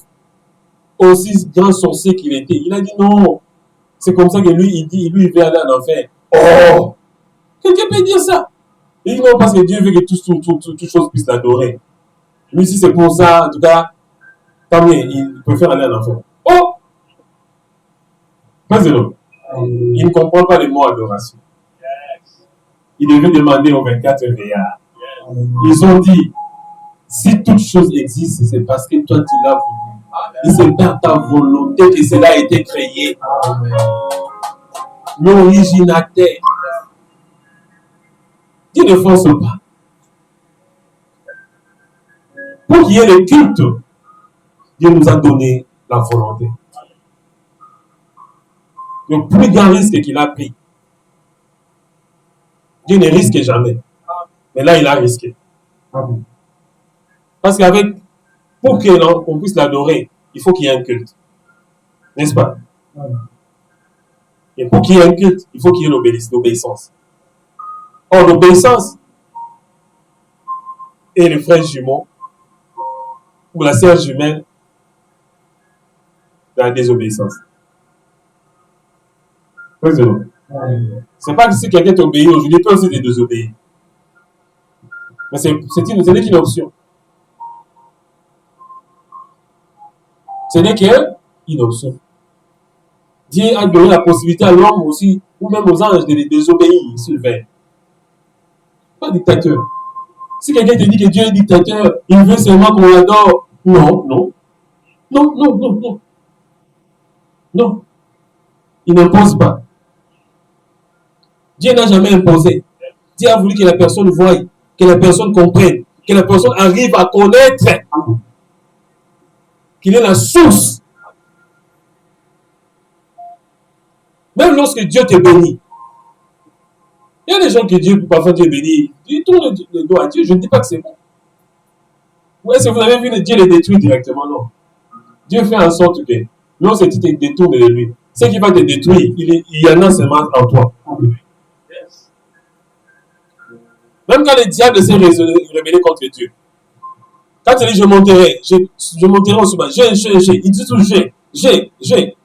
Speaker 1: aussi grand sorcier qu'il était, il a dit non, c'est comme ça que lui, il veut aller en enfer. Oh! Quelqu'un peut dire ça? Il dit non, parce que Dieu veut que toutes choses puissent l'adorer. Lui, si c'est pour ça, en tout cas, tant mieux, il préfère aller en enfer. Oh! Pas zéro. Il ne comprend pas le mot adoration. Il devait demander aux 24 veillards. Ils ont dit, si toute chose existe, c'est parce que toi tu l'as voulu. Et c'est par ta volonté que cela a été créé. L'originateur. Dieu ne force pas. Pour qu'il y ait le culte, Dieu nous a donné la volonté. Le plus grand risque qu'il a pris, Dieu ne risque jamais. Et là, il a risqué. Parce pour qu'on puisse l'adorer, il faut qu'il y ait un culte. N'est-ce pas? Et pour qu'il y ait un culte, il faut qu'il y ait l'obéissance. Or, l'obéissance et le frère jumeau ou la sœur jumelle dans la désobéissance. C'est pas que si quelqu'un t'obéit aujourd'hui, il peut aussi te désobéir. Mais ce n'est qu'une option. Ce n'est qu'une option. Dieu a donné la possibilité à l'homme aussi, ou même aux anges, de les désobéir s'il veut. Pas dictateur. Si quelqu'un te dit que Dieu est dictateur, il veut seulement qu'on l'adore. Non, non. Non, non, non, non. Non. Il n'impose pas. Dieu n'a jamais imposé. Dieu a voulu que la personne voie, que la personne comprenne, que la personne arrive à connaître qu'il est la source. Même lorsque Dieu te bénit, il y a des gens que Dieu, parfois Dieu bénit, ils tournent le dos à Dieu. Je ne dis pas que c'est bon. Ou est-ce que vous avez vu Dieu les détruire directement? Non. Dieu fait en sorte que lorsque tu te détournes de lui, ce qui va te détruire, il y en a seulement en toi. Même quand le diable s'est rebellé contre Dieu, quand il dit je monterai au sommet, il dit toujours j'ai.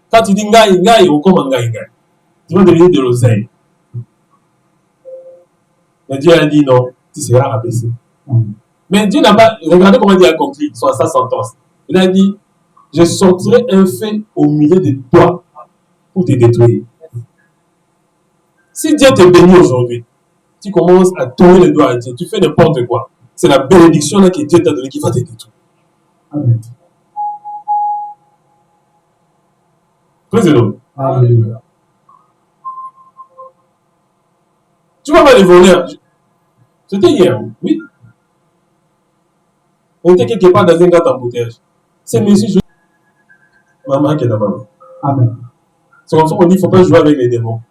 Speaker 1: Quand il dit ngai, ou comme ngai, tu vas devenir de l'oseille. Mais Dieu a dit non, tu seras abaissé. Mais Dieu n'a pas, regardez comment Dieu a conclu sa sentence. Il a dit, je sortirai un fait au milieu de toi pour te détruire. Si Dieu te bénit aujourd'hui, tu commences à tourner le doigt à Dieu, tu fais n'importe quoi. C'est la bénédiction là que Dieu t'a donnée qui va te détruire. Amen. Président. Alléluia. Tu vois pas les voleurs. C'était hier, oui. On était quelque part dans un gars d'embouteillage. C'est monsieur. Maman qui est d'abord. Amen. C'est comme ça qu'on dit qu'il ne faut pas jouer avec les démons.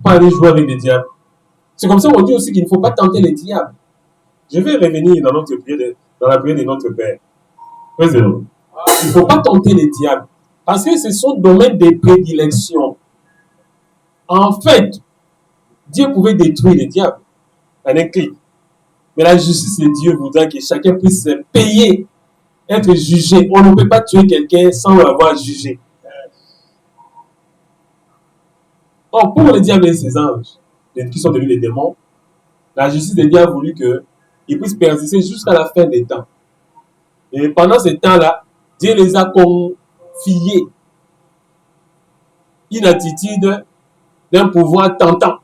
Speaker 1: Pas aller jouer avec les diables. C'est comme ça qu'on dit aussi qu'il ne faut pas tenter les diables. Je vais revenir dans la prière de notre Père. Président. Il ne faut pas tenter les diables. Parce que c'est son domaine de prédilection. En fait, Dieu pouvait détruire les diables en un clic. Mais la justice de Dieu voudra que chacun puisse payer, être jugé. On ne peut pas tuer quelqu'un sans l'avoir jugé. Or, pour le diable et ses anges, qui sont devenus les démons, la justice de Dieu a voulu qu'ils puissent persister jusqu'à la fin des temps. Et pendant ce temps-là, Dieu les a confiés une attitude d'un pouvoir tentant.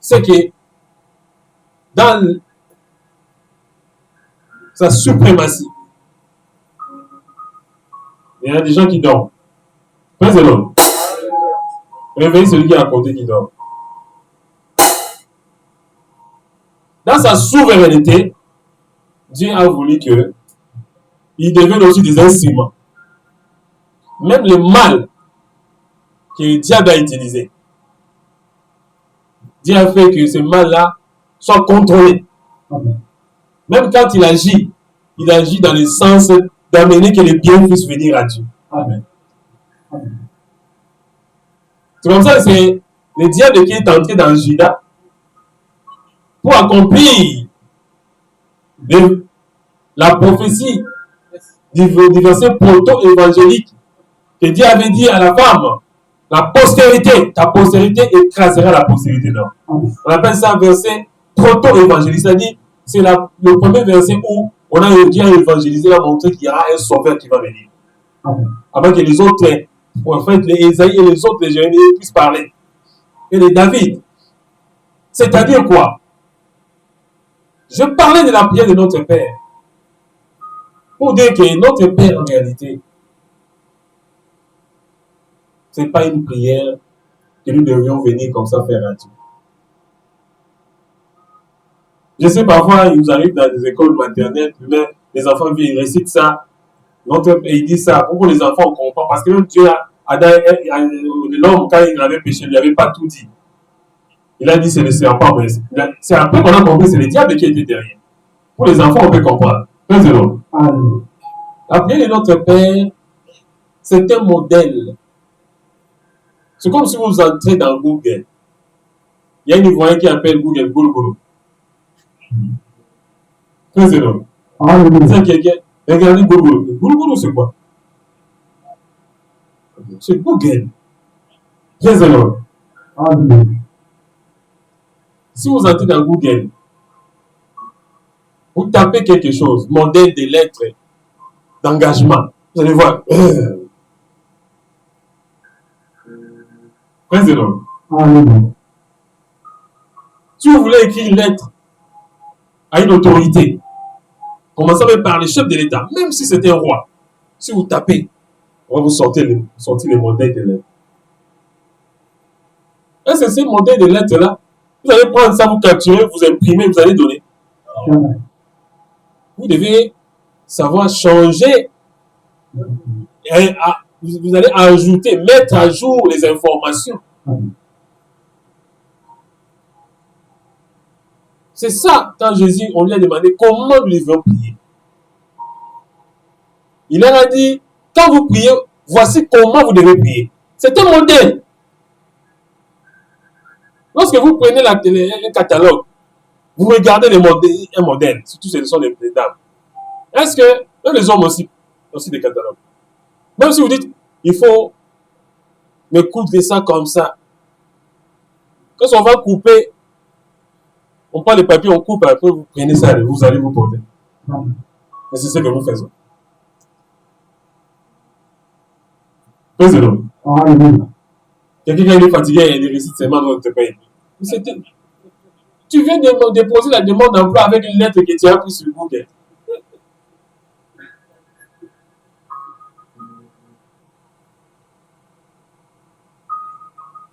Speaker 1: C'est que dans sa suprématie, il y a des gens qui dorment. Président, réveillez celui qui a raconté qui dort. Dans sa souveraineté, Dieu a voulu qu'ils deviennent aussi des instruments. Même le mal que le diable a utilisé, Dieu a fait que ce mal-là soit contrôlé. Amen. Même quand il agit dans le sens d'amener que le bien puisse venir à Dieu. Amen. Amen. C'est comme ça que c'est le diable qui est entré dans Judas pour accomplir la prophétie du verset proto-évangélique que Dieu avait dit à la femme, la postérité, ta postérité écrasera la postérité d'homme. On appelle ça verset proto-évangélique, c'est-à-dire c'est le premier verset où on a Dieu à évangéliser, à montrer qu'il y aura un sauveur qui va venir. Avant que les autres, en fait, les Ésaïe et les autres, les Jérémie puissent parler. Et les David. C'est-à-dire quoi? Je parlais de la prière de notre Père. Pour dire que notre Père, en réalité, ce n'est pas une prière que nous devions venir comme ça faire à Dieu. Je sais, parfois, il nous arrive dans des écoles maternelles, les enfants viennent, ils récitent ça. Notre Père, il dit ça pour que les enfants comprennent. Parce que même Dieu l'homme, quand il avait péché, il ne lui avait pas tout dit. Il a dit c'est le serpent, mais c'est après qu'on a compris c'est le diable qui était derrière. Pour les enfants, on peut comprendre. La prière de notre Père, c'est un modèle. C'est comme si vous entrez dans Google. Il y a une Ivoirien qui appelle Google Goulougou. Président. C'est quelqu'un. Regardez Goulougou. Goulougou, c'est quoi? C'est Google. Président. Si vous entrez dans Google, vous tapez quelque chose, modèle de lettres d'engagement, vous allez voir. Président. Si vous voulez écrire une lettre à une autorité, commencez par le chef de l'État, même si c'était un roi. Si vous tapez, on va vous sortir les modèles de lettres. Et c'est ces modèles de lettres-là. Vous allez prendre ça, vous capturer, vous imprimer, vous allez donner. Vous devez savoir changer. Vous allez ajouter, mettre à jour les informations. C'est ça, quand Jésus, on lui a demandé comment nous devons prier. Il leur a dit, quand vous priez, voici comment vous devez prier. C'est un modèle. Lorsque vous prenez un catalogue, vous regardez un modèle, surtout ce sont les dames. Est-ce que, même les hommes aussi des catalogues. Même si vous dites, il faut me couper ça comme ça. Quand on va couper, on prend les papiers, on coupe, après vous prenez ça et vous allez vous porter. Mais c'est ce que nous faisons. Président. Quelqu'un qui est fatigué et il récite seulement dans notre pays. Tu viens de déposer la demande d'emploi avec une lettre que tu as prise sur Google.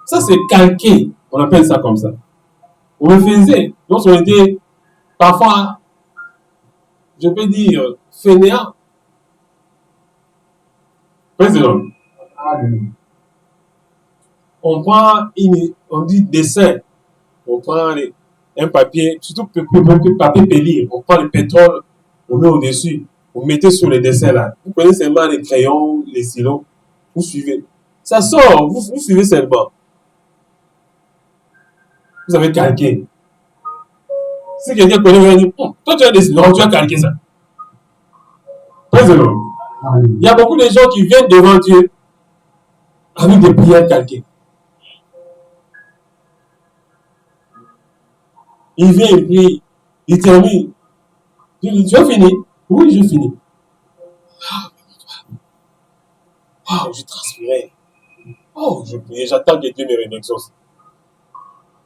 Speaker 1: Ça, c'est calqué. On appelle ça comme ça. On le faisait. Donc, on était parfois, je peux dire, fainéants. Président. On prend on dit dessin. On prend un papier, surtout papier pellier. On prend le pétrole, on met au-dessus. Vous mettez sur les dessins là. Vous prenez seulement les crayons, les stylos. Vous suivez. Ça sort. Vous suivez seulement. Vous avez calqué. Si quelqu'un connaît, vous allez dire, toi tu as dessiné, tu as calqué ça. Président. Il y a beaucoup de gens qui viennent devant Dieu avec des prières calquées. Il vient, il prie, il termine. Tu as fini? Oui, j'ai fini. Oh, je transpirais. Oh, je priais, j'attends que Dieu me réexauce.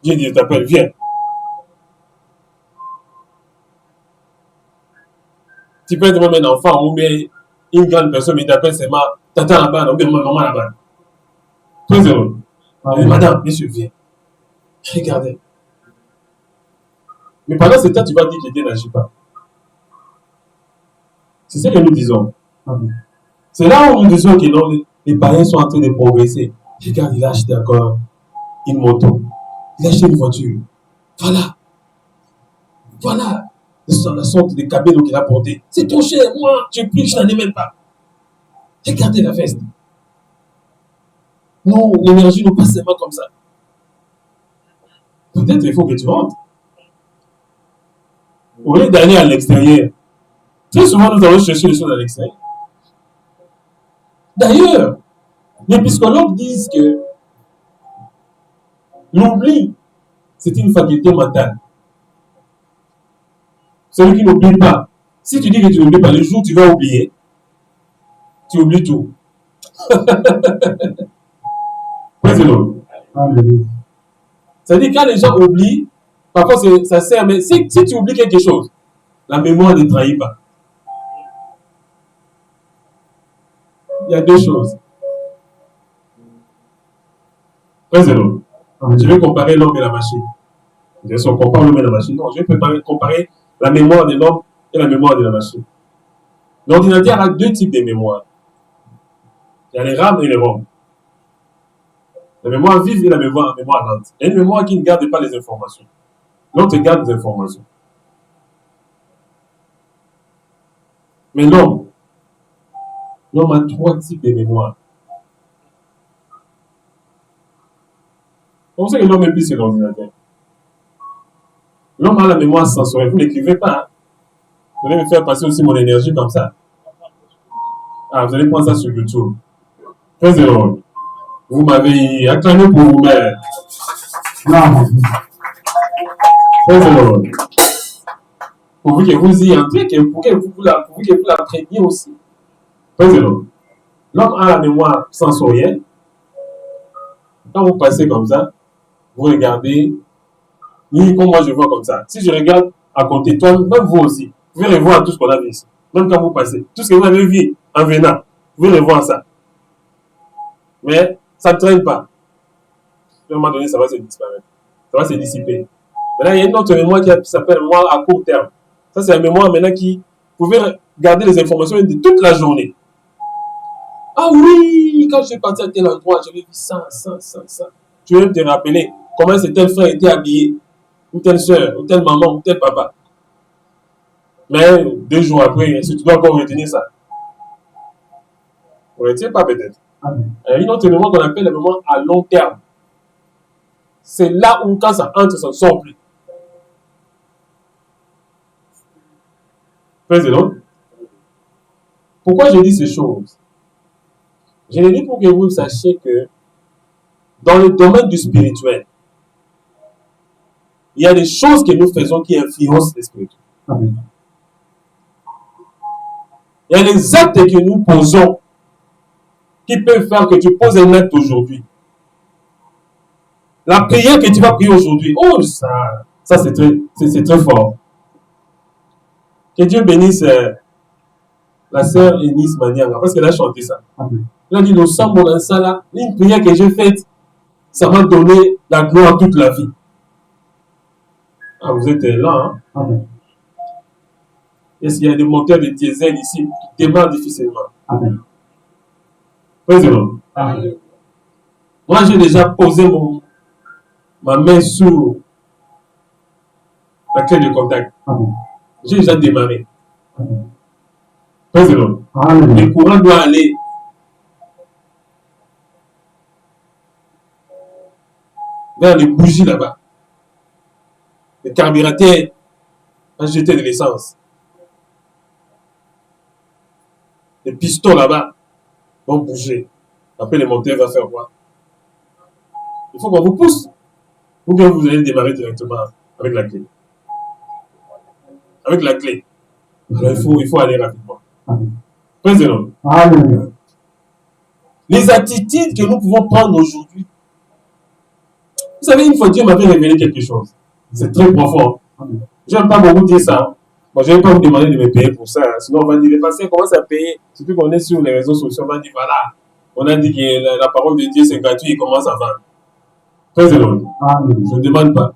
Speaker 1: Dieu dit, t'appelle, viens. Tu peux être même un enfant ou bien une grande personne, mais t'appelle seulement, t'attends là-bas, ou bien maman là-bas. Président. Madame, monsieur, viens. Regardez. Mais pendant ce temps, tu vas dire que Dieu n'agit pas. C'est ce que nous disons. C'est là où nous disons que non, les païens sont en train de progresser. Regarde, il a acheté encore une moto. Il a acheté une voiture. Voilà. Voilà. La sorte de cabello qu'il a porté. C'est trop cher. Moi, je prie, je n'en ai même pas. Regardez la veste. Non, l'énergie ne passe pas comme ça. Peut-être il faut que tu rentres. Au lieu d'aller à l'extérieur. Très souvent, nous allons chercher les choses à l'extérieur. D'ailleurs, les psychologues disent que l'oubli, c'est une faculté mentale. Celui qui n'oublie pas. Si tu dis que tu n'oublies pas, le jour où tu vas oublier, tu oublies tout. Président. C'est-à-dire quand les gens oublient, parfois ça sert, mais si tu oublies quelque chose, la mémoire ne trahit pas. Il y a deux choses. Président. Je vais comparer l'homme et la machine. Je ne compare l'homme et la machine. Non, je vais comparer la mémoire de l'homme et la mémoire de la machine. L'ordinateur a deux types de mémoire. Il y a les RAM et les ROM. La mémoire vive et la mémoire lente. Il y a une mémoire qui ne garde pas les informations. L'autre garde les informations. Mais l'homme a 3 types de mémoire. C'est pour ça que l'homme est plus sur l'ordinateur. L'homme a la mémoire sensorielle. Vous n'écrivez pas. Hein? Vous allez me faire passer aussi mon énergie comme ça. Ah, vous allez prendre ça sur YouTube. Très heureux. Vous m'avez acclamé pour vous-même. Très heureux. Pour vous que vous y entrez, pour que vous l'appreniez aussi. Très heureux. L'homme a la mémoire sensorielle. Quand vous passez comme ça, vous regardez, ni comme moi je vois comme ça. Si je regarde à côté, toi, même vous aussi, vous pouvez revoir tout ce qu'on a vu ici. Même quand vous passez, tout ce que vous avez vu en venant, vous pouvez revoir ça. Mais ça ne traîne pas. À un moment donné, ça va se disparaître. Ça va se dissiper. Maintenant, il y a une autre mémoire qui s'appelle mémoire à court terme. Ça, c'est la mémoire maintenant qui, vous pouvez garder les informations de toute la journée. Ah oui, quand je suis parti à tel endroit, j'avais vu ça. Tu veux te rappeler comment ce tel frère était habillé, ou telle soeur, ou telle maman, ou tel papa. Mais 2 jours après, est-ce que tu dois encore retenir ça? Vous ne retenez pas peut-être. Il y a une autre mémoire qu'on appelle la mémoire à long terme. C'est là où quand ça entre, ça ne sort plus. Président, pourquoi je dis ces choses? Je les dis pour que vous sachiez que dans le domaine du spirituel, il y a des choses que nous faisons qui influencent les spirituels. Il y a des actes que nous posons qui peuvent faire que tu poses un acte aujourd'hui. La prière que tu vas prier aujourd'hui, oh ça c'est très fort. Que Dieu bénisse la sœur Eunice Manianga, parce qu'elle a chanté ça. Elle a dit, le sang mon là, une prière que j'ai faite, ça m'a donné la gloire toute la vie. Ah, vous êtes là, hein? Est-ce qu'il y a des moteurs de diesel ici qui démarrent difficilement? Président. Moi, j'ai déjà posé ma main sur la clé de contact. J'ai déjà démarré. Président. Le courant doit aller vers les bougies là-bas. Le carburateur a jeté de l'essence. Les pistons là-bas vont bouger. Après, le moteur va faire quoi? Il faut qu'on vous pousse. Ou bien vous allez démarrer directement avec la clé. Avec la clé. Alors, il faut aller rapidement. Président. Les attitudes que nous pouvons prendre aujourd'hui. Vous savez, une fois Dieu m'avait révélé quelque chose. C'est très profond. Je n'aime pas beaucoup dire ça. Bon, je ne vais pas vous demander de me payer pour ça. Sinon, on va dire, parce qu'on commence à payer. Surtout qu'on est sur les réseaux sociaux, on va dire, voilà. On a dit que la parole de Dieu, c'est gratuit, il commence à vendre. Très éloigné. Je ne demande pas.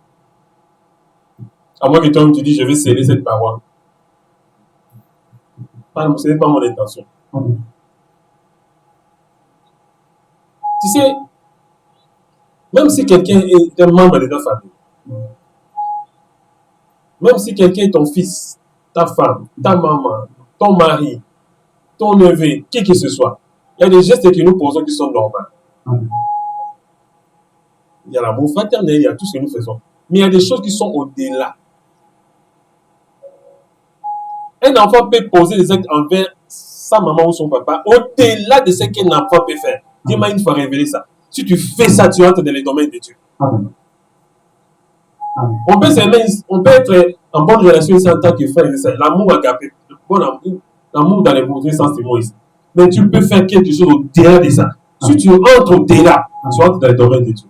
Speaker 1: À moins que toi, tu dis, je vais sceller cette parole. Ce n'est pas mon intention. Tu sais, même si quelqu'un est un membre de ta famille, même si quelqu'un est ton fils, ta femme, ta maman, ton mari, ton neveu, qui que ce soit, il y a des gestes que nous posons qui sont normaux. Il y a l'amour fraternel, il y a tout ce que nous faisons. Mais il y a des choses qui sont au-delà. Un enfant peut poser des actes envers sa maman ou son papa au-delà de ce qu'un enfant peut faire. Dieu m'a une fois révélé ça. Si tu fais ça, tu entres dans les domaines de Dieu. On peut être en bonne relation ici en tant que frère et sœur. L'amour agapé, l'amour dans les bons sens, c'est moi ici. Mais tu peux faire quelque chose au-delà de ça. Si tu entres au-delà, tu entres dans les domaines de Dieu.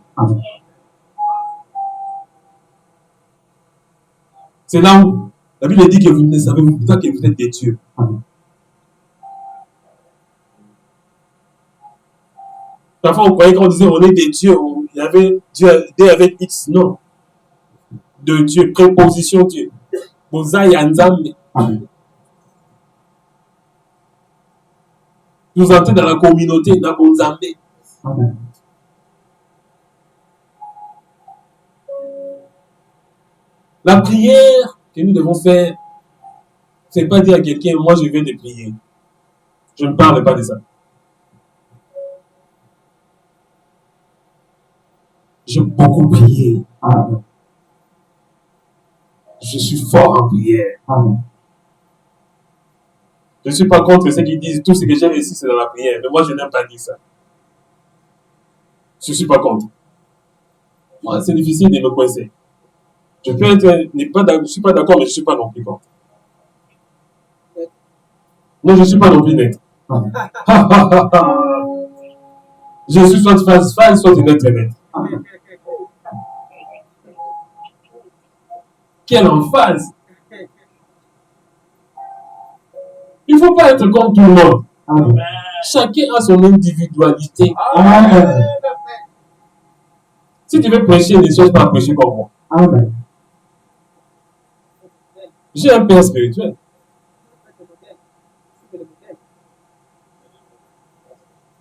Speaker 1: C'est là où la Bible dit que vous ne savez pas que vous êtes des dieux. Parfois, on croyait qu'on disait on est des dieux. Il y avait Dieu avec X. Non. De Dieu, préposition Dieu. Bozai Anzambe. Vous entrez dans la communauté, dans Bonzambe. La prière que nous devons faire, ce n'est pas dire à quelqu'un, moi je viens de prier. Je ne parle pas de ça. J'ai beaucoup prié.
Speaker 2: Amen.
Speaker 1: Je suis fort en prière.
Speaker 2: Amen.
Speaker 1: Je ne suis pas contre ceux qui disent tout ce que j'ai réussi, c'est dans la prière. Mais moi, je n'aime pas dire ça. Je ne suis pas contre. Moi, c'est difficile de me coincer. Je peux être, je ne suis pas d'accord, mais je ne suis pas non plus contre. Non, je ne suis pas non plus net.
Speaker 2: Amen.
Speaker 1: Je suis soit face, soit net très net.
Speaker 2: Amen.
Speaker 1: Quelle emphase! Il ne faut pas être comme tout le monde.
Speaker 2: Amen.
Speaker 1: Chacun a son individualité.
Speaker 2: Amen.
Speaker 1: Si tu veux prêcher, ne cherche pas à prêcher comme moi.
Speaker 2: Amen.
Speaker 1: J'ai un père spirituel.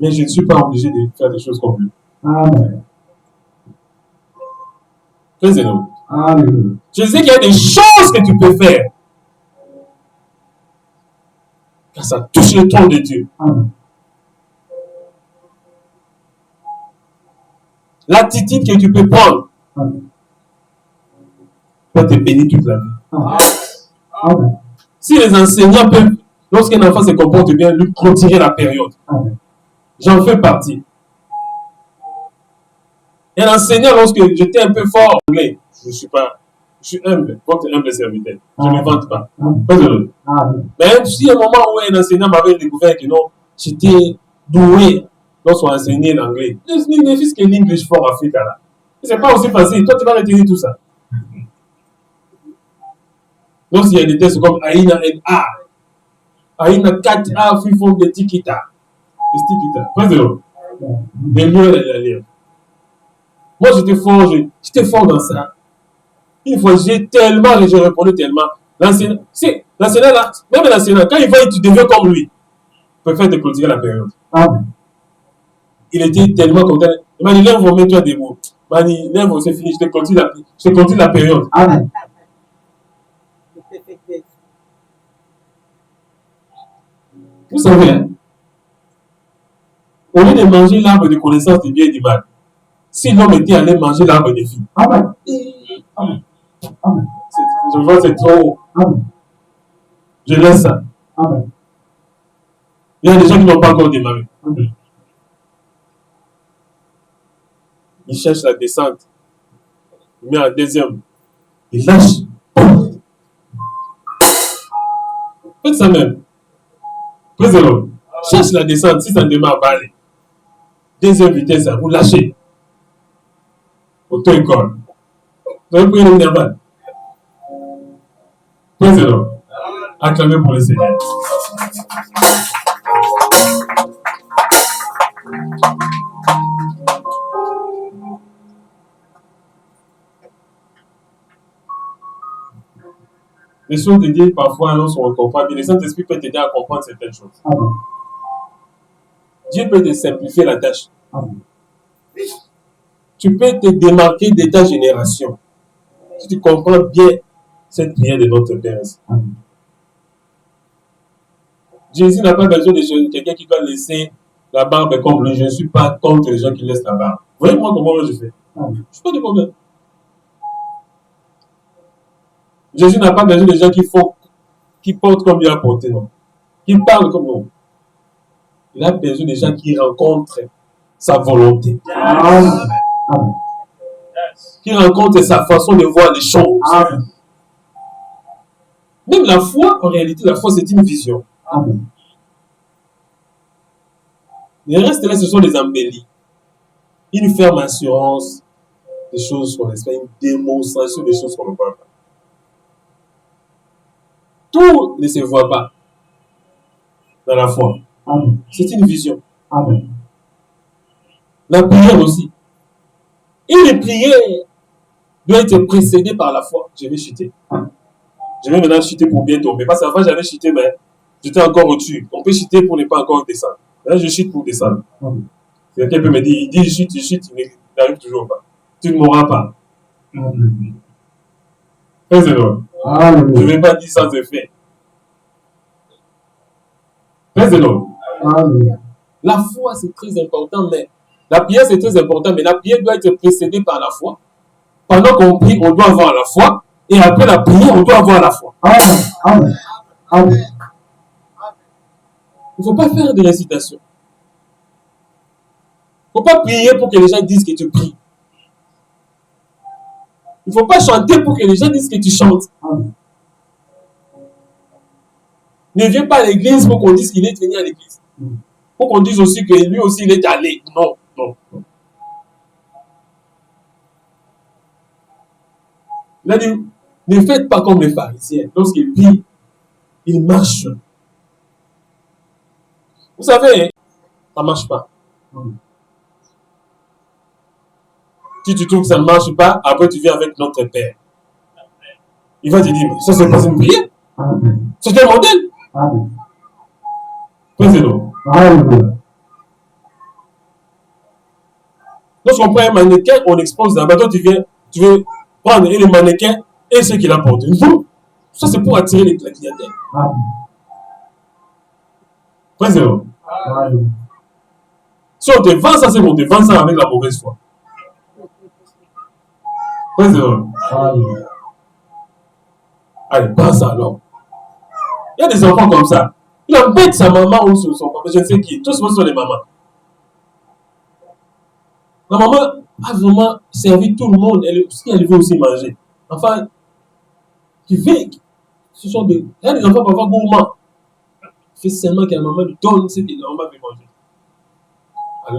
Speaker 1: Mais je ne suis pas obligé de faire des choses comme lui.
Speaker 2: Amen.
Speaker 1: Faisez-le.
Speaker 2: Alléluia.
Speaker 1: Je sais qu'il y a des choses que tu peux faire. Car ça touche le trône de Dieu.
Speaker 2: Amen.
Speaker 1: L'attitude que tu peux prendre
Speaker 2: Amen.
Speaker 1: peut te bénir toute la vie.
Speaker 2: Amen. Amen.
Speaker 1: Si les enseignants peuvent, lorsqu'un enfant se comporte bien, lui retirer la période.
Speaker 2: Amen.
Speaker 1: J'en fais partie. Un enseignant, lorsque j'étais un peu fort en anglais, je suis humble, votre humble serviteur. Je ne me vante pas.
Speaker 2: Amen.
Speaker 1: Pas de l'autre.
Speaker 2: Amen.
Speaker 1: Mais si à un moment où un enseignant m'avait découvert que non, j'étais doué lorsqu'on enseignait l'anglais. Je ne fais que l'English for Africa là. C'est pas aussi facile. Toi, tu vas retenir tout ça. Donc, s'il y a des tests comme Aïna N.A. Aïna 4A, FIFO de Tikita. Tikita. Pas de l'autre. Des lieux à lire. Moi, j'étais fort dans ça. Une fois, je répondais tellement. L'enseignant là, même l'enseignant, quand il voit que tu deviens comme lui, il préfère te clôturer la période.
Speaker 2: Amen.
Speaker 1: Il était tellement content. Il m'a dit, lève, mets-toi debout. Il m'a dit, lève, c'est fini, je te continue la période.
Speaker 2: Amen.
Speaker 1: Vous savez, hein, au lieu de manger l'arbre de connaissance du bien et du mal, si l'homme était allé manger l'arbre de vie,
Speaker 2: Amen. Amen. Amen.
Speaker 1: je vois c'est trop haut.
Speaker 2: Amen.
Speaker 1: Je laisse ça.
Speaker 2: Amen.
Speaker 1: Il y a des gens qui n'ont pas encore démarré.
Speaker 2: Amen.
Speaker 1: Il cherche la descente. Il met en deuxième. Il lâche. Faites ça même. Président, cherche la descente. Si ça démarre, va aller. Deuxième vitesse, vous lâchez. Auto-école. Vous avez pris le nerval. Président, acclamez pour le Seigneur. Les choses de Dieu, parfois, lorsqu'on ne comprend bien, le Saint-Esprit peut t'aider à comprendre certaines choses.
Speaker 2: Amen.
Speaker 1: Dieu peut te simplifier la tâche.
Speaker 2: Amen.
Speaker 1: Tu peux te démarquer de ta génération. Si tu comprends bien cette prière de notre Père.
Speaker 2: Amen.
Speaker 1: Jésus n'a pas besoin de quelqu'un qui doit laisser la barbe comme lui. Je ne suis pas contre les gens qui laissent la barbe. Voyez-moi comment je fais.
Speaker 2: Amen.
Speaker 1: Je ne suis pas de problème. Jésus n'a pas besoin de gens qui portent comme il a porté, non. Qui parlent comme nous. Il a besoin de gens qui rencontrent sa volonté.
Speaker 2: Amen. Amen.
Speaker 1: Qui rencontrent sa façon de voir les choses.
Speaker 2: Amen.
Speaker 1: Même la foi, en réalité, la foi, c'est une vision.
Speaker 2: Amen.
Speaker 1: Le reste, là, ce sont des embellis. Une ferme assurance des choses qu'on espère, une démonstration des choses qu'on ne voit pas. Tout ne se voit pas dans la foi.
Speaker 2: Amen.
Speaker 1: C'est une vision.
Speaker 2: Amen.
Speaker 1: La prière aussi. Une prière doit être précédée par la foi. Je vais chuter. Je vais maintenant chuter pour bien tomber. Parce qu'avant, j'avais chuté, mais j'étais encore au-dessus. On peut chuter pour ne pas encore descendre. Là, je chute pour descendre.
Speaker 2: Amen.
Speaker 1: Quelqu'un peut me dire, il dit, je chute, il n'arrive toujours pas. Tu ne mourras pas.
Speaker 2: Amen.
Speaker 1: Praise the Lord. Je ne vais pas dire sans effet. Praise the Lord. La foi, c'est très important, mais la prière, c'est très important, mais la prière doit être précédée par la foi. Pendant qu'on prie, on doit avoir la foi. Et après la prière, on doit avoir la foi. Il ne faut pas faire de récitation. Il ne faut pas prier pour que les gens disent que tu pries. Il ne faut pas chanter pour que les gens disent que tu chantes. Ne viens pas à l'église pour qu'on dise qu'il est venu à l'église. Pour qu'on dise aussi que lui aussi il est allé. Non, non, non. Il a dit, ne faites pas comme les pharisiens. Lorsqu'ils prient, ils marchent. Vous savez, ça ne marche pas. Si tu trouves que ça ne marche pas, après tu viens avec notre Père. Il va te dire, ça c'est pas une prière. C'est un modèle. Président. Lorsqu'on prend un mannequin, on expose là-bas. Toi, tu veux prendre le mannequin et ce qu'il apporte. Non. Ça, c'est pour attirer la clientèle. Président. Si on te vend ça, c'est bon. On te vend ça avec la mauvaise foi. Président. Allez, pas ça alors. Il y a des enfants comme ça. Il embête sa maman ou son papa, je ne sais qui. Tous sont les mamans. La maman a vraiment servi tout le monde. Si elle veut aussi manger. Enfin, qui vit. Ce sont des. Il y a des enfants parfois gourmands. Il fait seulement que la maman lui donne ce que la maman veut manger.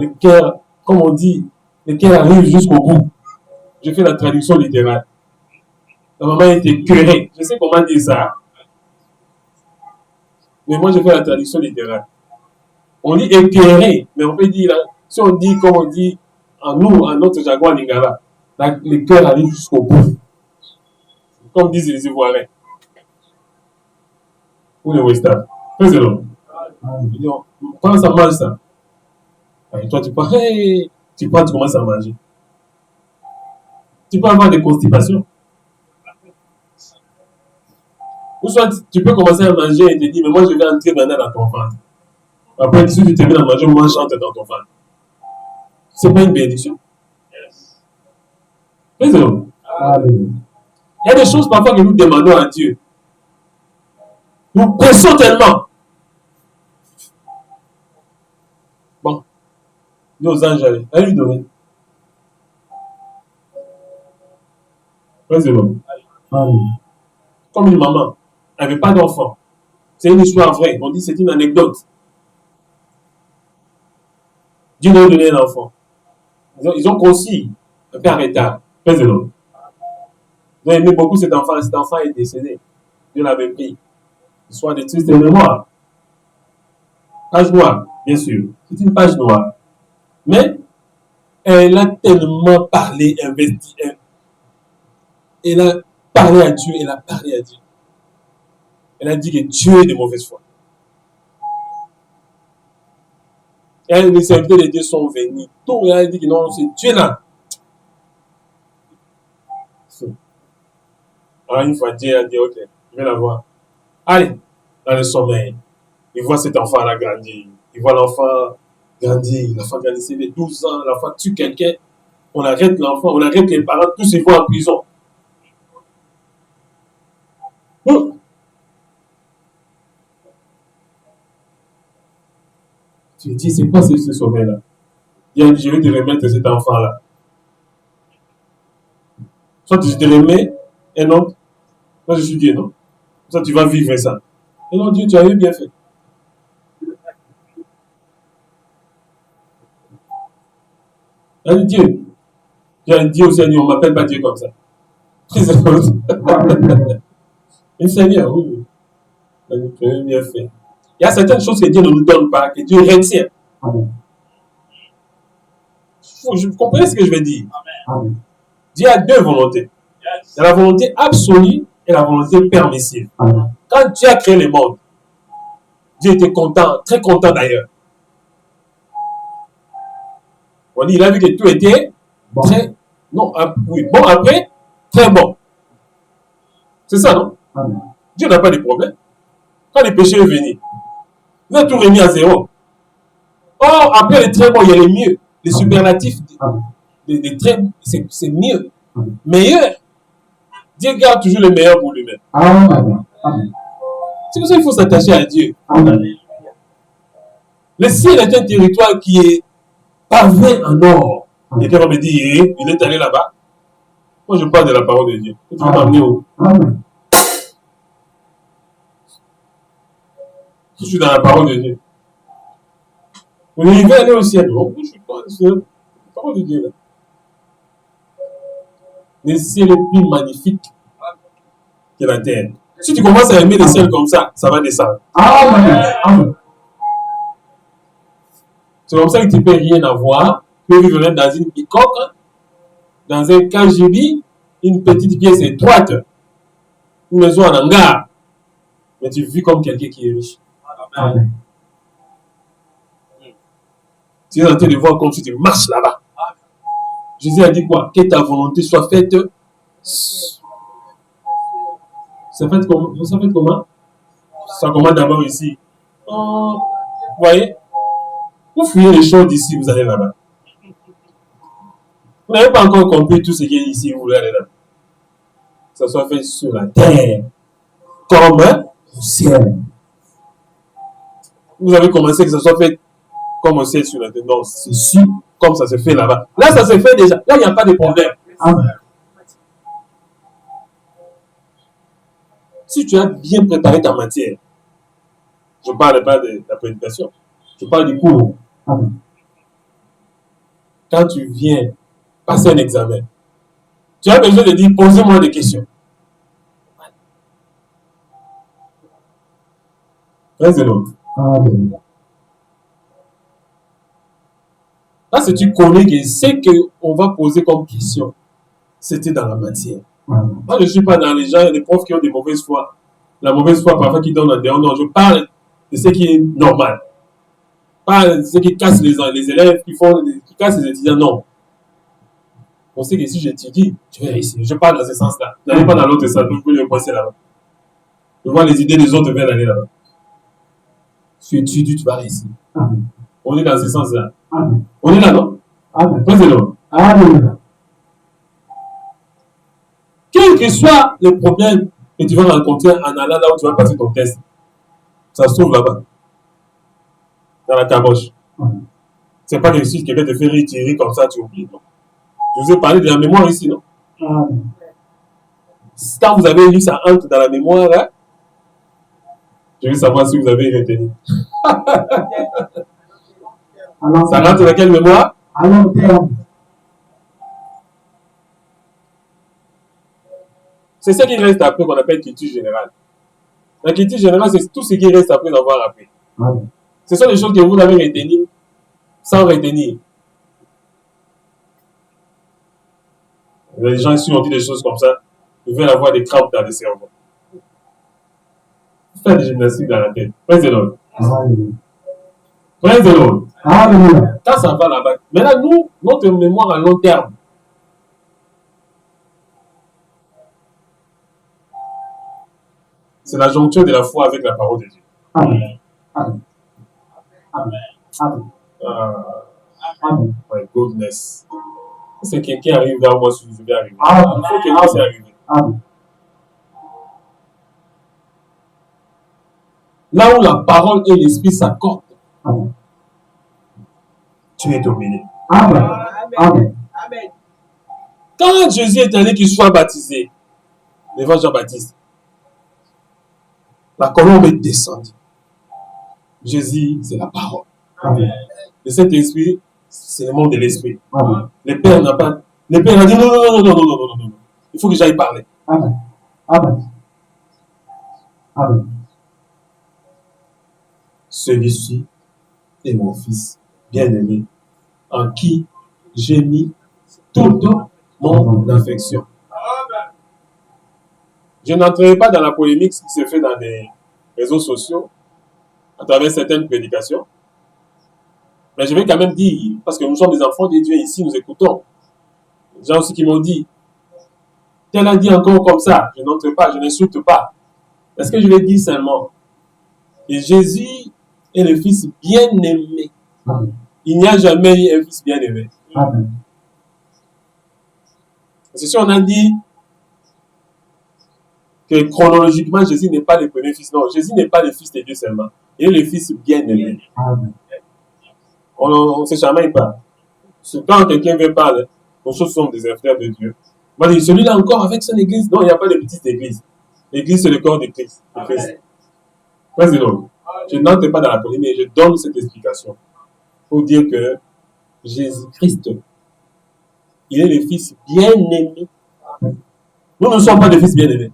Speaker 1: Le cœur, comme on dit, le cœur arrive jusqu'au bout. Je fais la traduction littérale. La maman était écœurée. Je sais comment dire ça. Mais moi, je fais la traduction littérale. On dit écœuré, mais on peut dire, si on dit, comme on dit, en nous, en notre jargon lingala, le cœur arrive jusqu'au bout. Comme disent les Ivoiriens. Ou les Western. Président. Quand ça mange ça. Et toi, tu prends, hey, tu commences à manger. Tu peux avoir des constipations. Ou soit tu peux commencer à manger et te dire, mais moi je vais entrer maintenant dans ton ventre. Après, si tu termines à manger, moi j'entre dans ton ventre. C'est pas une bénédiction. Président. Il y a des choses parfois que nous demandons à Dieu. Nous pressons tellement. Bon. Dis aux anges, allez lui donner. Président. Comme une maman. Elle n'avait pas d'enfant. C'est une histoire vraie. On dit c'est une anecdote. Dieu leur a donné un enfant. Ils ont conçu un père retard. Président. Ils ont aimé beaucoup cet enfant. Cet enfant est décédé. Dieu l'avait pris. Histoire de triste mémoire. Page noire, bien sûr. C'est une page noire. Mais elle a tellement parlé, investi. Elle a parlé à Dieu. Elle a parlé à Dieu. Elle a dit que Dieu est de mauvaise foi. Et les serviteurs de Dieu sont venus. Tout le monde a dit que non, c'est Dieu là. Alors une fois, Dieu a dit, ok, je vais la voir. Allez, dans le sommeil, il voit cet enfant-là grandir. Il voit l'enfant grandir. L'enfant grandissait de 12 ans. L'enfant tue quelqu'un. On arrête l'enfant. On arrête les parents. Tous ils vont en prison. Tu te dis, c'est quoi ce sommeil-là? Il dit, je vais te remettre cet enfant-là. Soit je te remets un autre. Moi, je suis Dieu, non? Soit tu vas vivre ça. Et non, Dieu, tu avais bien fait. Elle dit Dieu. J'ai dit aussi, on ne m'appelle pas Dieu comme ça. Mais Seigneur, oui. Tu avais bien fait. Il y a certaines choses que Dieu ne nous donne pas, que Dieu retient. Vous comprenez ce que je veux dire? Amen. Dieu a deux volontés. Il y a la volonté absolue et la volonté permissive. Amen. Quand Dieu a créé le monde, Dieu était content, très content d'ailleurs. On dit, il a vu que tout était bon. Très... Non, oui, bon après, très bon. C'est ça, non?
Speaker 2: Amen.
Speaker 1: Dieu n'a pas de problème. Quand le péché est venu, il a tout remis à zéro. Or, après les très bons, il y a les mieux. Les superlatifs des très, c'est mieux. Meilleur. Dieu garde toujours le meilleur pour lui-même.
Speaker 2: Amen.
Speaker 1: C'est pour ça qu'il faut s'attacher à Dieu.
Speaker 2: Amen.
Speaker 1: Le ciel est un territoire qui est pavé en or. Quelqu'un va me dire, il est allé là-bas. Moi, je parle de la parole de Dieu. Tu vas m'amener où?
Speaker 2: Amen.
Speaker 1: Je suis dans la parole de Dieu. Vous devez aller au ciel. Oh, je suis pas sur la parole de Dieu. Là. Le ciel est plus magnifique que la terre. Si tu commences à aimer le ciel comme ça va descendre.
Speaker 2: Amen.
Speaker 1: C'est comme ça que tu ne peux rien avoir. Tu peux vivre même dans une bicoque, dans un KGB, une petite pièce étroite, une maison en hangar. Mais tu vis comme quelqu'un qui est riche.
Speaker 2: Amen.
Speaker 1: Tu es en train de voir comme si tu marches là-bas. Jésus a dit quoi? Que ta volonté soit faite. Ça fait comment? Ça commence d'abord ici. Vous voyez? Vous fouillez les choses d'ici, vous allez là-bas. Vous n'avez pas encore compris tout ce qui est ici, vous voulez aller là-bas. Ça soit fait sur la terre, comme au ciel. Vous avez commencé que ça soit fait comme au ciel sur la terre. Non, c'est sûr, comme ça se fait là-bas. Là, ça se fait déjà. Là, il n'y a pas de problème.
Speaker 2: Amen.
Speaker 1: Si tu as bien préparé ta matière, je ne parle pas de la prédication, je parle du cours.
Speaker 2: Amen.
Speaker 1: Quand tu viens passer un examen, tu as besoin de dire, posez-moi des questions. Praise the Lord.
Speaker 2: Amen.
Speaker 1: Là, si tu connais que ce qu'on va poser comme question, c'était dans la matière.
Speaker 2: Amen.
Speaker 1: Moi, je ne suis pas dans les gens, il y a des profs qui ont des mauvaises foi. La mauvaise foi, parfois, qui donne en dehors. Non, je parle de ce qui est normal. Pas de ce qui casse les élèves, qui cassent les étudiants. Non. On sait que si j'étudie, je vais réussir. Je parle dans ce sens-là. N'allez pas dans l'autre sens, vous pouvez le passer là-bas. Je vois les idées des autres vers aller là-bas. Si tu étudies, tu vas réussir.
Speaker 2: Amen.
Speaker 1: On est dans ce sens-là.
Speaker 2: Amen.
Speaker 1: On est là, non?
Speaker 2: Amen.
Speaker 1: Président.
Speaker 2: Amen.
Speaker 1: Quel que soit le problème que tu vas rencontrer en allant là où tu vas passer ton test, ça se trouve là-bas. Dans la caboche.
Speaker 2: Amen.
Speaker 1: C'est pas quelque chose qui va te faire retirer comme ça, tu oublies. Non? Je vous ai parlé de la mémoire ici, non?
Speaker 2: Amen.
Speaker 1: Quand vous avez lu, ça entre dans la mémoire, hein? Je veux savoir si vous avez retenu. Ça rentre dans quelle mémoire?
Speaker 2: À long terme.
Speaker 1: C'est ce qui reste après qu'on appelle culture générale. La culture générale, c'est tout ce qui reste après d'avoir appris.
Speaker 2: Amen.
Speaker 1: Ce sont les choses que vous avez retenues sans retenir. Les gens ici ont dit des choses comme ça, ils veulent avoir des crampes dans le cerveau. Faire des gymnastiques dans la tête. Praise the Lord.
Speaker 2: Amen.
Speaker 1: Praise the Lord.
Speaker 2: Amen.
Speaker 1: Quand ça va là-bas. Maintenant, nous, notre mémoire à long terme. C'est la joncture de la foi avec la parole de Dieu.
Speaker 2: Amen. Amen. Amen. Amen. Amen.
Speaker 1: My goodness. C'est quelqu'un qui arrive vers moi, je vais arriver.
Speaker 2: Amen.
Speaker 1: Il faut que moi puisse arriver.
Speaker 2: Amen.
Speaker 1: Là où la parole et l'esprit s'accordent,
Speaker 2: Amen.
Speaker 1: tu es dominé.
Speaker 2: Amen. Amen.
Speaker 1: Quand Jésus est allé qu'il soit baptisé, devant Jean-Baptiste, la colombe est descendue. Jésus, c'est la parole.
Speaker 2: Amen.
Speaker 1: Le Saint-Esprit, c'est le monde de l'esprit.
Speaker 2: Amen.
Speaker 1: Le Père n'a pas. Le Père a dit non, non, non, non, non, non, non, non, non. Il faut que j'aille parler.
Speaker 2: Amen. Amen. Amen.
Speaker 1: Celui-ci est mon fils bien-aimé, en qui j'ai mis toute mon affection. Je n'entrerai pas dans la polémique qui se fait dans les réseaux sociaux à travers certaines prédications. Mais je vais quand même dire, parce que nous sommes des enfants de Dieu ici, nous écoutons. Les gens aussi qui m'ont dit, tel a dit encore comme ça, je n'entre pas, je n'insulte pas. Est-ce que je l'ai dit seulement? Et Jésus est le Fils bien-aimé. Il n'y a jamais eu un Fils bien-aimé. C'est si on a dit que chronologiquement, Jésus n'est pas le premier Fils. Non, Jésus n'est pas le Fils de Dieu seulement. Il est le Fils bien-aimé. On ne sait jamais pas. Quand quelqu'un veut parler, nos choses sont des frères de Dieu. On va dire, celui-là encore avec son église. Non, il n'y a pas de petite église. L'église, c'est le corps de Christ. Je n'entre pas dans la polémique, je donne cette explication pour dire que Jésus-Christ, il est le Fils bien-aimé. Nous ne sommes pas des fils bien-aimés.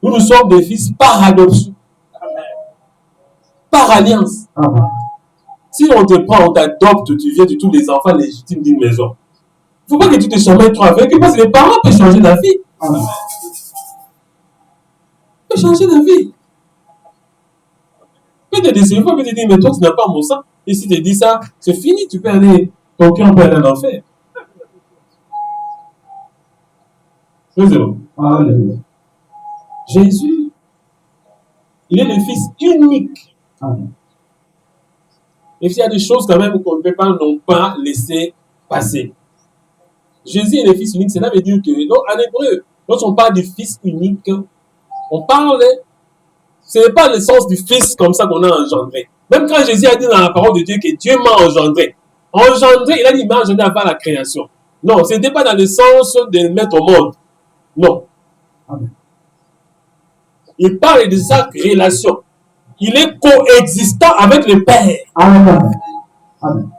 Speaker 1: Nous sommes des fils par adoption, par alliance. Si on te prend, on t'adopte, tu viens de tous les enfants légitimes d'une maison. Il ne faut pas que tu te chambres trop avec eux, parce que les parents peuvent changer la vie. Ils peuvent changer la vie. Peut-être des fois, peut-être dire, mais toi, tu n'as pas mon sang. Et si tu dis ça, c'est fini, tu peux aller, ton cœur peut aller en enfer. Jésus, il est le Fils unique. Et s'il y a des choses quand même qu'on ne peut pas non pas laisser passer. Jésus est le Fils unique, cela veut dire que, en hébreu, lorsqu'on parle du Fils unique, on parle, ce n'est pas le sens du Fils comme ça qu'on a engendré. Même quand Jésus a dit dans la parole de Dieu que Dieu m'a engendré. Engendré, il a dit m'a engendré avant la création. Non, ce n'était pas dans le sens de le mettre au monde. Non. Amen. Il parle de sa relation. Il est coexistant avec le Père. Amen. Amen.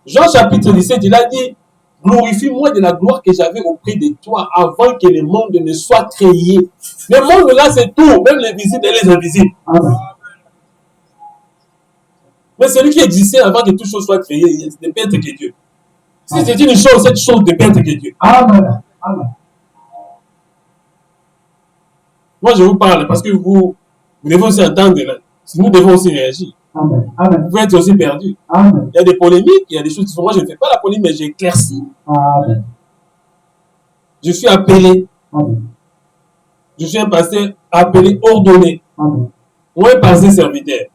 Speaker 1: Jean chapitre 17, il a dit, glorifie-moi de la gloire que j'avais auprès de toi avant que le monde ne soit créé. Le monde là, c'est tout, même les visibles et les invisibles. Amen. Mais celui qui existait avant que toute chose soit créée, il ne peut être que Dieu. Si c'est une chose, cette chose ne peut être que Dieu. Amen. Amen. Moi, je vous parle parce que vous devez aussi entendre, nous devons aussi réagir. Amen. Amen. Vous pouvez être aussi perdu. Amen. Il y a des polémiques, il y a des choses qui sont. Moi, je ne fais pas la polémique, mais j'éclaircis. Amen. Je suis appelé. Amen. Je suis un pasteur appelé, ordonné. Amen. Ou un pasteur serviteur.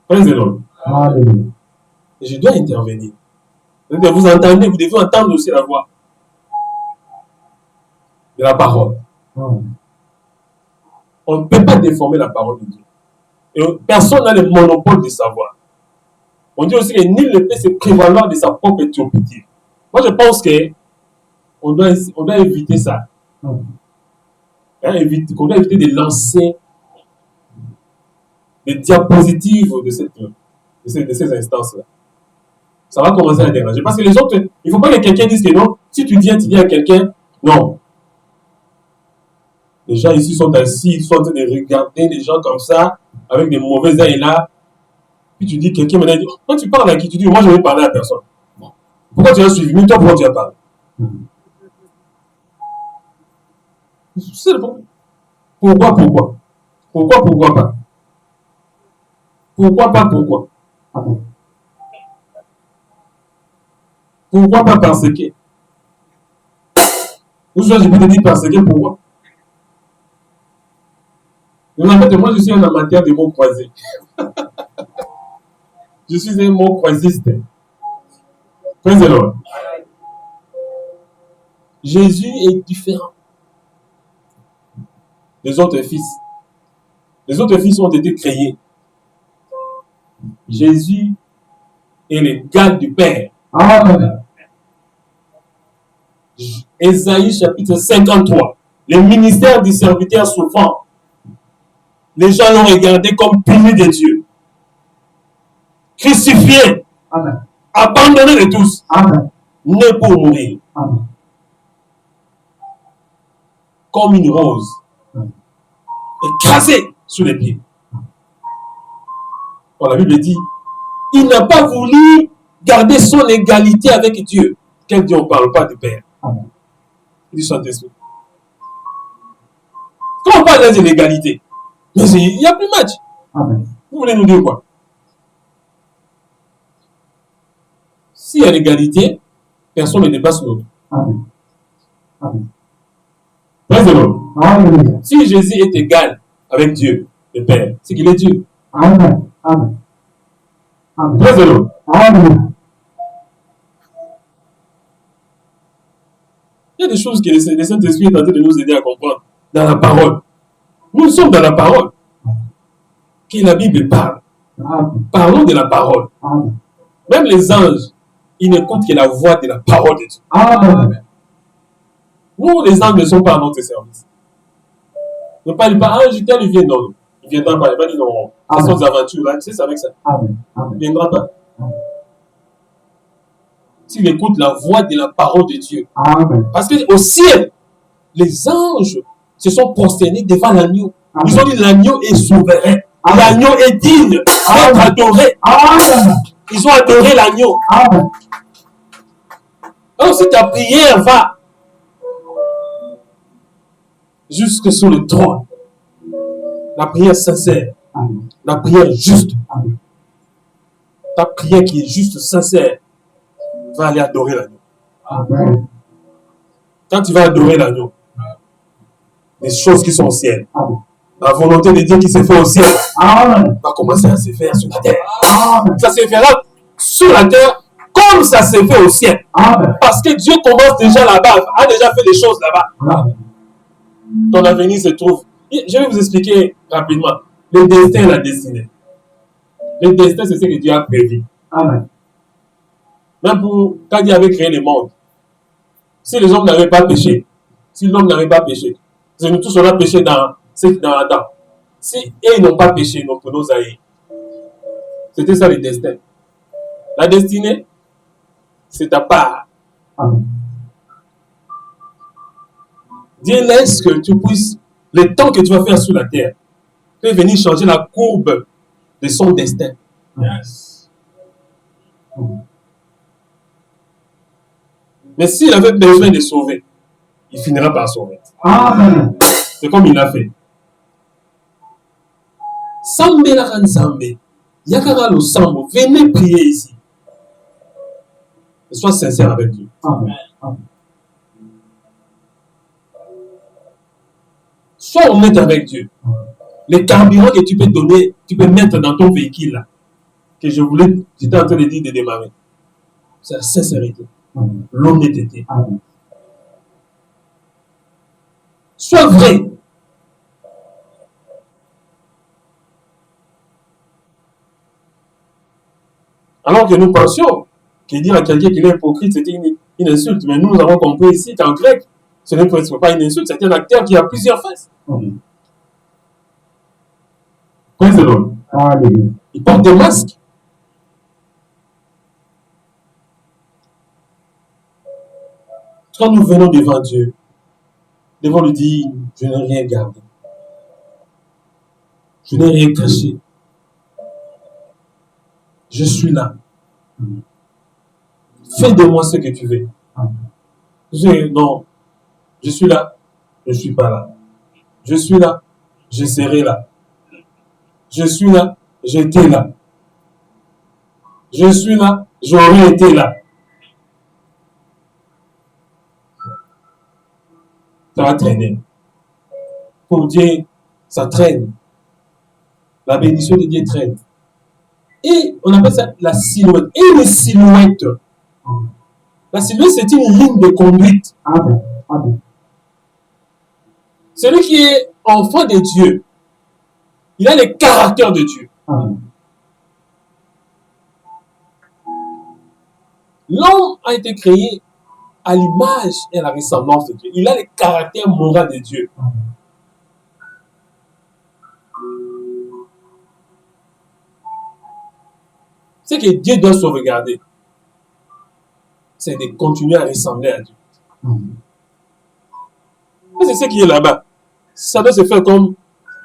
Speaker 1: Praise the Lord. Amen. Et je dois intervenir. Vous entendez, vous devez entendre aussi la voix de la parole. Amen. On ne peut pas déformer la parole de Dieu. Et personne n'a le monopole de savoir. On dit aussi que nul ne peut se prévaloir de sa propre turpitude. Moi, je pense qu'on doit éviter ça. Qu'on doit éviter de lancer des diapositives de ces instances-là. Ça va commencer à déranger. Parce que les autres, il ne faut pas que quelqu'un dise que non. Si tu viens, tu dis à quelqu'un, non. Les gens ici sont assis, ils sont en train de regarder les gens comme ça, avec des mauvais ailes là. Puis tu dis, quelqu'un m'a dit, quand tu parles à qui, tu dis, moi je vais parler à personne. Pourquoi tu as suivi? Mais toi, pourquoi tu as parlé? C'est le problème. Pourquoi pas? Pourquoi pas? Pourquoi pas persécuter? Ou soit je peux te dire persécuter, pourquoi? En fait, moi, je suis un amateur de mots croisés. Je suis un mot croisiste. Praise the Lord. Jésus est différent des autres fils. Les autres fils ont été créés. Jésus est l'égal du Père. Amen. Ésaïe chapitre 53. Le ministère du serviteur souffrant. Les gens l'ont regardé comme puni de Dieu. Crucifié. Amen. Abandonné de tous. Amen. Né pour mourir. Amen. Comme une rose. Amen. Écrasé sous les pieds. Bon, la Bible dit, il n'a pas voulu garder son égalité avec Dieu. Quel Dieu, on ne parle pas du Père. Amen. Il dit Saint-Esprit. Quand on parle de l'égalité, mais il n'y a plus match. Amen. Vous voulez nous dire quoi? S'il y a l'égalité, personne ne dépasse l'autre. Amen. Praise the Lord.
Speaker 2: Alléluia.
Speaker 1: Si Jésus est égal avec Dieu, le Père, c'est qu'il est Dieu.
Speaker 2: Amen. Amen. Amen.
Speaker 1: Praise the Lord.
Speaker 2: Alléluia.
Speaker 1: Il y a des choses que le Saint-Esprit est en train de nous aider à comprendre dans la parole. Nous sommes dans la parole. Que la Bible parle.
Speaker 2: Amen.
Speaker 1: Parlons de la parole.
Speaker 2: Amen.
Speaker 1: Même les anges, ils n'écoutent que la voix de la parole de Dieu.
Speaker 2: Amen.
Speaker 1: Nous, les anges ne sont pas à notre service. Ne parle pas, ange, tel il vient, non. Il ne viendra pas. Il va dire non. Ce sont des aventures, là. Tu sais, c'est avec ça.
Speaker 2: Amen.
Speaker 1: Il
Speaker 2: Amen.
Speaker 1: ne viendra pas.
Speaker 2: Amen.
Speaker 1: S'il écoute la voix de la parole de Dieu.
Speaker 2: Amen.
Speaker 1: Parce qu'au ciel, les anges se sont prosternés devant l'agneau. Ils ont dit l'agneau est souverain. L'agneau est digne d'être adoré.
Speaker 2: Amen.
Speaker 1: Ils ont adoré l'agneau.
Speaker 2: Amen.
Speaker 1: Donc si ta prière va jusque sur le trône, la prière sincère,
Speaker 2: Amen.
Speaker 1: la prière juste,
Speaker 2: Amen.
Speaker 1: ta prière qui est juste, sincère, va aller adorer l'agneau.
Speaker 2: Amen.
Speaker 1: Quand tu vas adorer l'agneau, les choses qui sont au ciel,
Speaker 2: Amen.
Speaker 1: la volonté de Dieu qui se fait au ciel,
Speaker 2: Amen.
Speaker 1: va commencer à se faire sur la terre.
Speaker 2: Amen.
Speaker 1: Ça se fera sur la terre comme ça se fait au ciel.
Speaker 2: Amen.
Speaker 1: Parce que Dieu commence déjà là-bas, a déjà fait les choses là-bas.
Speaker 2: Amen.
Speaker 1: Ton avenir se trouve. Je vais vous expliquer rapidement. Le destin et la destinée. Le destin, c'est ce que Dieu a prévu.
Speaker 2: Amen.
Speaker 1: Même pour quand Dieu avait créé le monde. Si les hommes n'avaient pas péché, si l'homme n'avait pas péché, nous tous on a péché dans Adam. Si ils n'ont pas péché, donc pour nos aïeux. C'était ça le destin. La destinée, c'est ta part.
Speaker 2: Amen.
Speaker 1: Dieu laisse que tu puisses, le temps que tu vas faire sur la terre, peut venir changer la courbe de son destin.
Speaker 2: Yes.
Speaker 1: Mais s'il avait besoin de sauver, il finira par sauver.
Speaker 2: Amen.
Speaker 1: C'est comme il l'a fait. Sambela Nzambe, Yakara lo Sambo, venez prier ici. Et sois sincère avec Dieu.
Speaker 2: Amen. Amen.
Speaker 1: Sois honnête avec Dieu. Les carburants que tu peux donner, tu peux mettre dans ton véhicule là, que j'étais en train de dire de démarrer. C'est la sincérité,
Speaker 2: Amen.
Speaker 1: l'honnêteté.
Speaker 2: Amen.
Speaker 1: Sois vrai. Alors que nous pensions que dire à quelqu'un qu'il est hypocrite, c'était une insulte. Mais nous avons compris ici qu'en grec, ce n'est presque pas une insulte, c'est un acteur qui a plusieurs faces.
Speaker 2: Amen.
Speaker 1: Praise the Lord.
Speaker 2: Alléluia.
Speaker 1: Il porte des masques. Quand nous venons devant Dieu, devons lui dire, je n'ai rien gardé. Je n'ai rien caché. Je suis là. Fais de moi ce que tu veux. Non, je suis là, je ne suis pas là. Je suis là, je serai là. Je suis là, j'étais là. Je suis là, j'aurais été là. Ça va traîner. Pour Dieu, ça traîne. La bénédiction de Dieu traîne. Et on appelle ça la silhouette. Et les silhouettes. La silhouette, c'est une ligne de conduite.
Speaker 2: Amen. Amen.
Speaker 1: Celui qui est enfant de Dieu, il a le caractère de Dieu.
Speaker 2: Amen.
Speaker 1: L'homme a été créé à l'image et à la ressemblance de Dieu. Il a le caractère moral de Dieu.
Speaker 2: Amen.
Speaker 1: Ce que Dieu doit sauvegarder, c'est de continuer à ressembler à Dieu.
Speaker 2: Amen.
Speaker 1: C'est ce qui est là-bas. Ça doit se faire comme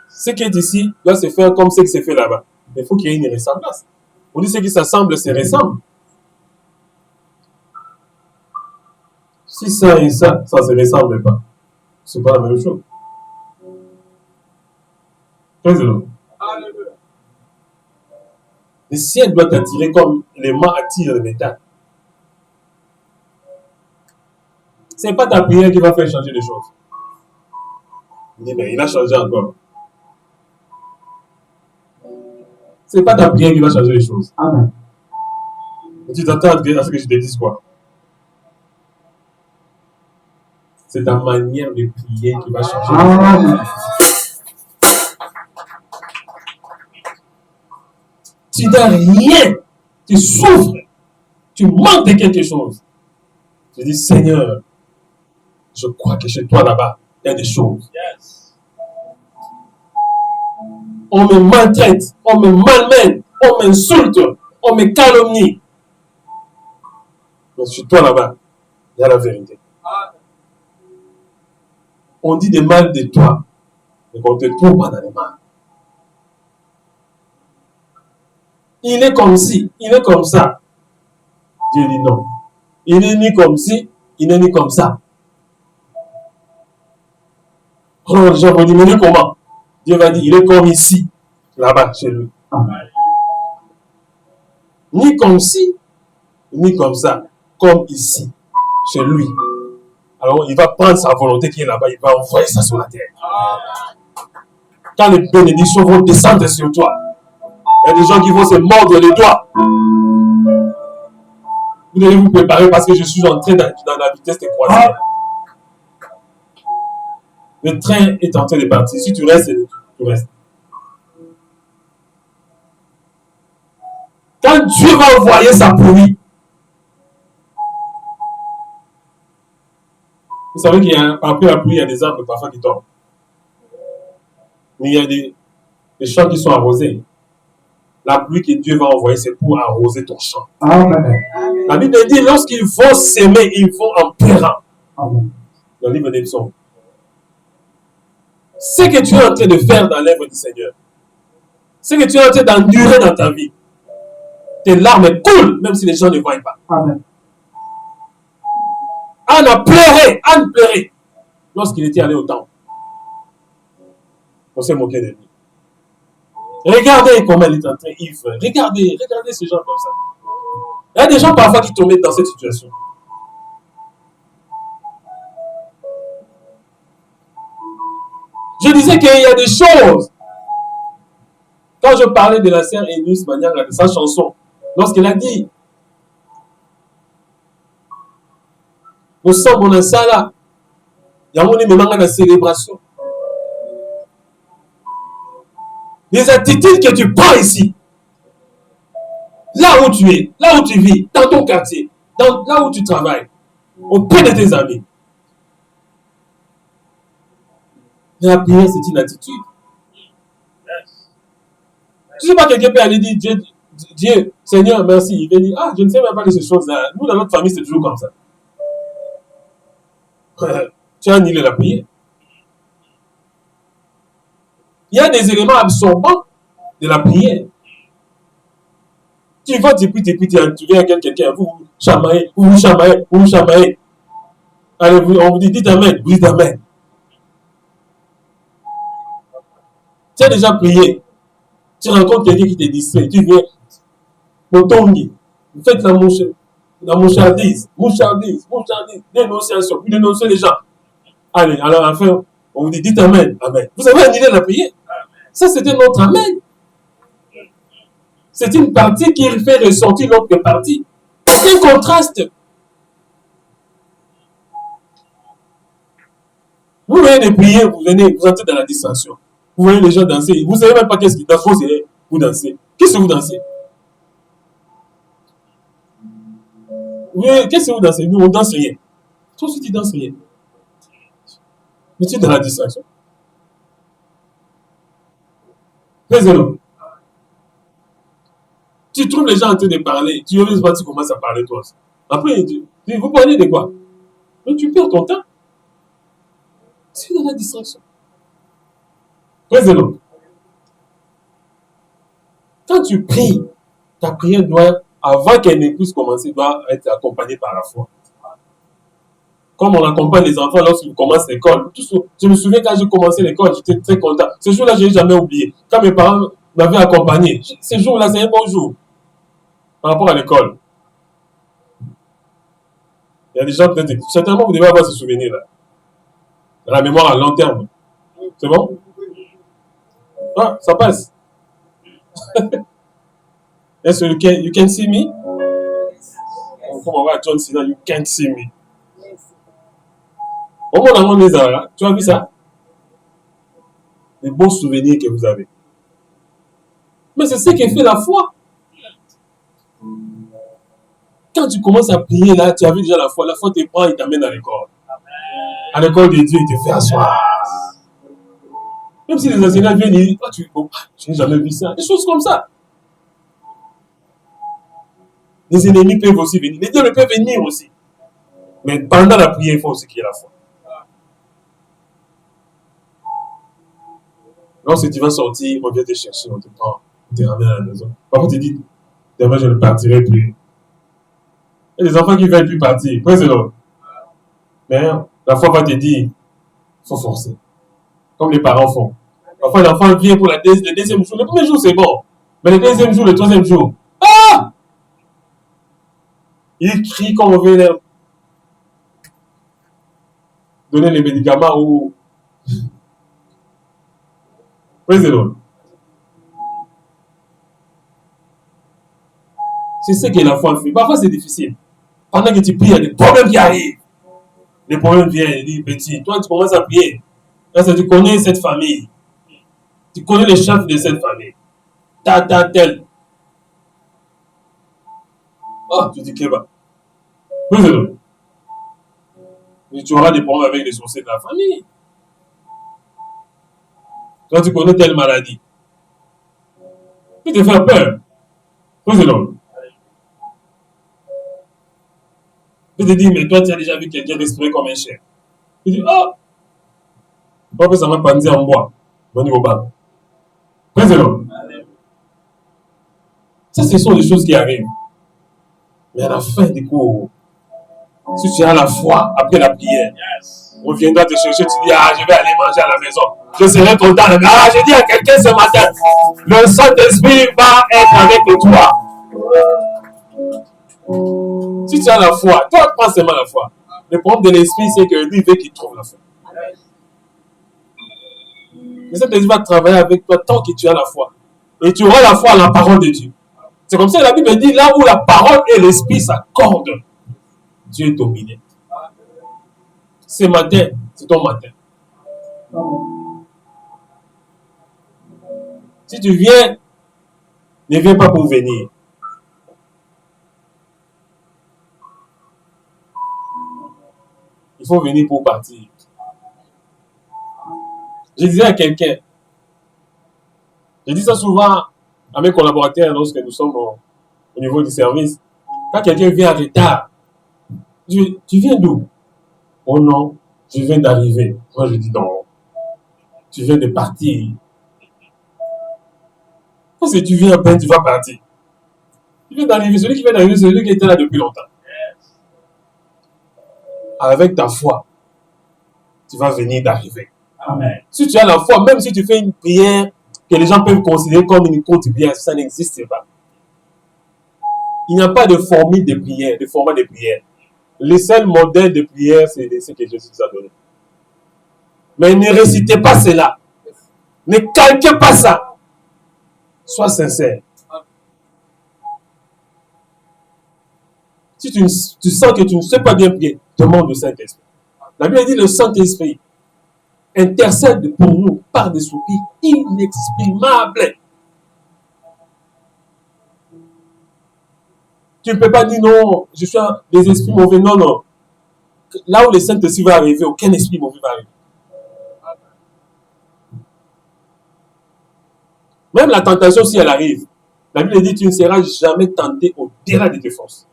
Speaker 1: ce qui est ici, doit se faire comme ce qui se fait là-bas. Mais il faut qu'il y ait une ressemblance. On dit ce qui s'assemble, se ressemble. Si ça et ça, ça ne se ressemble pas. Ce n'est pas la même chose. Praise the Lord. Le ciel doit t'attirer comme les mains attirent le métal. Ce n'est pas ta prière qui va faire changer les choses. Il dit, mais il a changé encore. Ce n'est pas ta prière qui va changer les choses.
Speaker 2: Amen.
Speaker 1: Et tu t'attends à ce que je te dise quoi? C'est ta manière de prier qui va changer les choses.
Speaker 2: Amen.
Speaker 1: Tu n'as rien, tu souffres, tu manques de quelque chose. Tu dis, Seigneur, je crois que chez toi là-bas, il y a des choses. On me maltraite, on me malmène, on m'insulte, on me calomnie. Mais chez toi là-bas, il y a la vérité. On dit des mal de toi, mais qu'on ne te trouve pas dans les mal. Il est comme ci, il est comme ça. Dieu dit non. Il n'est ni comme ci, il n'est ni comme ça. Alors les gens vont dire, mais il est comment? Dieu va dire, il est comme ici, là-bas, chez lui.
Speaker 2: Amen.
Speaker 1: Ni comme ci, ni comme ça, comme ici, chez lui. Alors il va prendre sa volonté qui est là-bas, il va envoyer ça sur la terre. Quand les bénédictions vont descendre sur toi, il y a des gens qui vont se mordre les doigts. Vous devez vous préparer parce que je suis entré dans la vitesse de croisière. Le train est en train de partir. Si tu restes, tu restes. Quand Dieu va envoyer sa pluie, vous savez qu'il y a après la pluie, il y a des arbres parfois qui tombent. Mais il y a des champs qui sont arrosés. La pluie que Dieu va envoyer, c'est pour arroser ton champ.
Speaker 2: Amen.
Speaker 1: La Bible dit, lorsqu'il faut s'aimer, il faut en pleurant.
Speaker 2: Amen.
Speaker 1: Dans le livre des psaumes. Ce que tu es en train de faire dans l'œuvre du Seigneur, ce que tu es en train d'endurer dans ta vie, tes larmes coulent, même si les gens ne voient pas.
Speaker 2: Amen.
Speaker 1: Anne a pleuré, Anne pleurait lorsqu'il était allé au temple. On s'est moqué de lui. Regardez comment il est en train, Yves. Regardez ces gens comme ça. Il y a des gens parfois qui tombent dans cette situation. Je disais qu'il y a des choses. Quand je parlais de la sœur Eunice Manianga, de sa chanson, lorsqu'elle a dit nous sommes dans ça là, il y a une célébration. Les attitudes que tu prends ici, là où tu es, là où tu vis, dans ton quartier, là où tu travailles, auprès de tes amis. La prière, c'est une attitude. Je ne sais pas, quelqu'un peut aller dire Dieu, Seigneur, merci. Il va dire, ah, je ne sais même pas de ces choses-là. Nous, dans notre famille, c'est toujours comme ça. Tu as annulé la prière. Il y a des éléments absorbants de la prière. Tu vas depuis, tu viens avec quelqu'un, vous chamaillez. Allez, on vous dit, dites Amen, vous dites Amen. Tu as déjà prié. Tu rencontres quelqu'un qui te distrait. Tu viens, Motongi, vous faites la mouchardise, dénonciation, vous dénoncez les gens. Allez, alors à la fin, on vous dit, dites Amen, Amen. Vous avez annulé la prière. Ça, c'était notre Amen. C'est une partie qui fait ressortir l'autre partie. C'est un contraste. Vous venez de prier, vous entrez dans la distraction. Vous voyez les gens danser. Vous ne savez même pas qu'est-ce qu'ils dansent. Vous dansez. Qu'est-ce que vous dansez? Qu'est-ce que vous dansez? Nous, on ne danse rien. Toi aussi, tu ne danses rien. Mais tu es dans la distraction. Fais-le. Tu trouves les gens en train de parler. Tu commences à parler toi aussi. Après, vous parlez de quoi? Mais tu perds ton temps. Tu es dans la distraction. Fais-le. Quand tu pries, ta prière doit, avant qu'elle ne puisse commencer, doit être accompagnée par la foi. Comme on accompagne les enfants lorsqu'ils commencent l'école. Je me souviens quand j'ai commencé l'école, j'étais très content. Ce jour-là, je n'ai jamais oublié. Quand mes parents m'avaient accompagné, ce jour-là, c'est un bon jour par rapport à l'école. Il y a des gens peut-être, certainement vous devez avoir ce souvenir-là. La mémoire à long terme. C'est bon? Ah, ça passe. Est-ce que you can see me? Comme on va à John Cena, you can't see me. Au moins, les arts, tu as vu ça? Les beaux souvenirs que vous avez. Mais c'est ce qui fait la foi. Quand tu commences à prier là, tu as vu déjà la foi te prend et t'amène à l'école. À l'école de Dieu, il te fait asseoir. Même si les enseignants viennent dire, oh, je n'ai jamais vu ça. Des choses comme ça. Les ennemis peuvent aussi venir. Les dieux peuvent venir aussi. Mais pendant la prière, il faut aussi qu'il y ait la foi. Lorsque tu vas sortir, on vient te chercher, on te prend, on te ramène à la maison. Parfois, tu te dis, demain, je ne partirai plus. Il y a des enfants qui ne veulent plus partir. Oui, c'est l'autre. Mais la foi va te dire, il faut forcer. Comme les parents font. Parfois, l'enfant vient pour le deuxième jour. Le premier jour, c'est bon. Mais le deuxième jour, le troisième jour, ah! Il crie quand on veut leur donner les médicaments ou... Oui, c'est l'autre. C'est ce que la foi fait. Parfois, c'est difficile. Pendant que tu pries, il y a des problèmes qui arrivent. Les problèmes viennent, il dit, petit, toi, tu commences à prier. Là, tu connais cette famille. Tu connais les chefs de cette famille. Tel. Oh, tu dis que bah. Oui, c'est l'autre. Tu auras des problèmes avec les sourcils de la famille. Toi, tu connais telle maladie. Tu te fais peur. Oui, c'est l'autre. Tu te dis, mais toi, tu as déjà vu quelqu'un respirer comme un chien. Tu dis, oh, pourquoi ça m'a pas dit en bois? Bon, au bas. Oui, c'est l'autre. Ça, ce sont des choses qui arrivent. Mais à la fin du cours, si tu as la foi après la prière, on viendra te chercher, tu dis, ah, je vais aller manger à la maison. Je serai content. Ah, je dis à quelqu'un ce matin, le Saint-Esprit va être avec toi. Si tu as la foi, toi, prends seulement la foi. Le problème de l'esprit, c'est que lui, il veut qu'il trouve la foi. Le Saint-Esprit va travailler avec toi tant que tu as la foi. Et tu auras la foi à la parole de Dieu. C'est comme ça que la Bible dit, là où la parole et l'esprit s'accordent, Dieu est dominé. Ce matin, c'est ton matin. Si tu viens, ne viens pas pour venir. Il faut venir pour partir. Je disais à quelqu'un, je dis ça souvent à mes collaborateurs lorsque nous sommes au niveau du service. Quand quelqu'un vient en retard, tu viens d'où? Oh non, je viens d'arriver. Moi je dis non, tu viens de partir. Parce que tu viens à peine, tu vas partir. Tu viens d'arriver, celui qui vient d'arriver, c'est celui qui était là depuis longtemps. Avec ta foi, tu vas venir d'arriver. Amen. Si tu as la foi, même si tu fais une prière que les gens peuvent considérer comme une courte prière, ça n'existe pas. Il n'y a pas de formule de prière, de format de prière. Le seul modèle de prière, c'est ce que Jésus nous a donné. Mais ne récitez pas cela. Ne calquez pas ça. Sois sincère. Si tu sens que tu ne sais pas bien prier, demande au Saint-Esprit. La Bible dit le Saint-Esprit intercède pour nous par des soupirs inexprimables. Tu ne peux pas dire non, je suis des esprits mauvais. Non, non. Là où le Saint-Esprit va arriver, aucun esprit mauvais va arriver. Même la tentation, si elle arrive, la Bible dit tu ne seras jamais tenté au-delà de tes forces.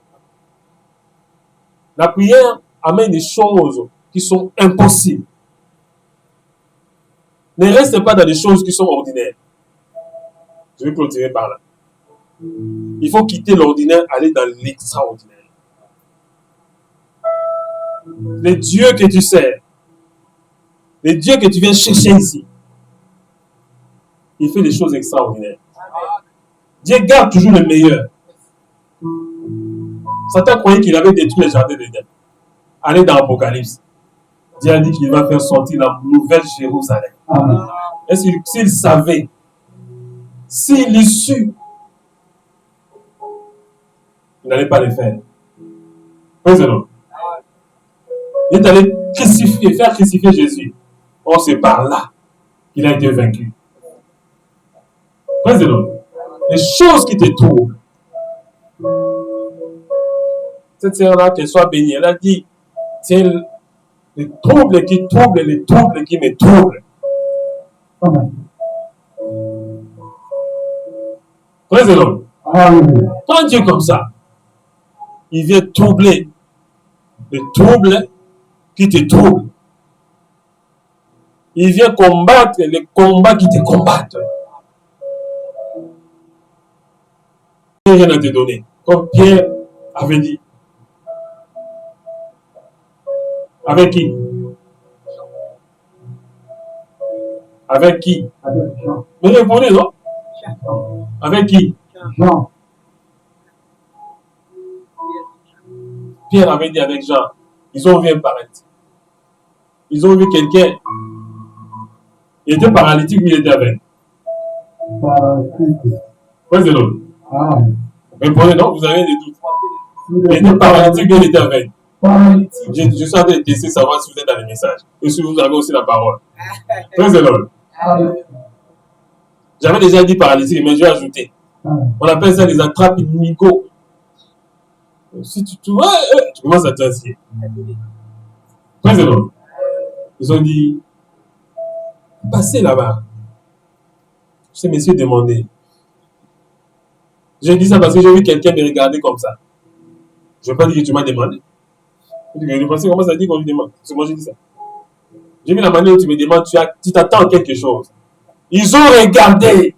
Speaker 1: La prière amène des choses qui sont impossibles. Ne reste pas dans des choses qui sont ordinaires. Je vais clôturer par là. Il faut quitter l'ordinaire, aller dans l'extraordinaire. Les dieux que tu sers, les dieux que tu viens chercher ici, il fait des choses extraordinaires. Dieu garde toujours le meilleur. Satan croyait qu'il avait détruit les jardins d'Éden. Allez dans l'Apocalypse. Dieu a dit qu'il va faire sortir la nouvelle Jérusalem. Et s'il savait, s'il l'eût su, il n'allait pas le faire. Praise the Lord. Il est allé faire crucifier Jésus. Or, c'est par là qu'il a été vaincu. Praise the Lord. Les choses qui te troublent. Cette sœur-là, qu'elle soit bénie, elle a dit, tiens, les troubles qui troublent et les troubles qui me troublent. Praise the Lord. Quand Dieu est comme ça, il vient troubler les troubles qui te troublent. Il vient combattre les combats qui te combattent. Il n'y a rien à te donner. Comme Pierre avait dit. Avec qui? Avec qui? Mais répondez, non? Avec qui? Jean. Pierre avait dit avec Jean. Ils ont vu un paralytique. Ils ont vu quelqu'un. Il était paralytique ou il était aveugle? Praise the Lord. Répondez, non? Vous avez des doutes. Il était paralytique ou il était aveugle? Je suis en train de tester savoir si vous êtes dans les messages. Et si vous avez aussi la parole. Praise the Lord. J'avais déjà dit paralytique, mais je vais ajouter. On appelle ça les attrapes micro. Si tu vois, tu commences à t'asseoir. Praise the Lord. Ils ont dit, passez là-bas. Ces messieurs demandaient. J'ai dit ça parce que j'ai vu quelqu'un me regarder comme ça. Je ne vais pas dire que tu m'as demandé. Je pensais comment ça dit qu'on lui demande. C'est moi j'ai dit ça. J'ai vu la manière où tu me demandes, tu t'attends à quelque chose. Ils ont regardé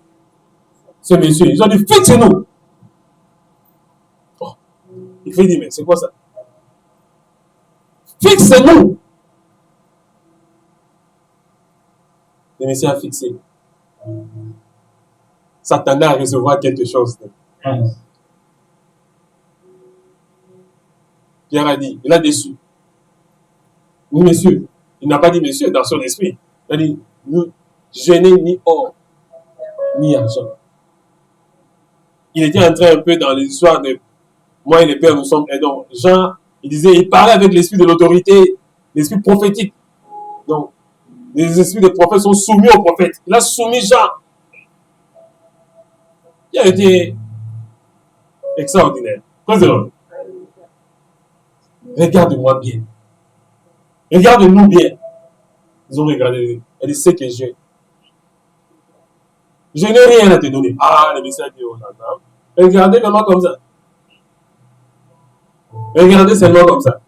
Speaker 1: ce monsieur. Ils ont dit, fixe-nous. Oh. Il faut dire, mais c'est quoi ça? Fixe-nous. Le monsieur a fixé. S'attendait à recevoir quelque chose. Pierre a dit, il a déçu. Oui, monsieur. Il n'a pas dit monsieur dans son esprit. Il a dit, je n'ai ni or, ni argent. Il était entré un peu dans l'histoire de moi et le Père, nous sommes aidants. Jean, il disait, il parlait avec l'esprit de l'autorité, l'esprit prophétique. Donc, les esprits des prophètes sont soumis aux prophètes. Il a soumis Jean. Il a été extraordinaire. Président, regarde-moi bien. Regarde-nous bien. Ils ont regardé. Elle dit, c'est que j'ai. Je n'ai rien à te donner. Ah, le message dit, oh là là. Regardez comment comme ça. Regardez seulement comme ça.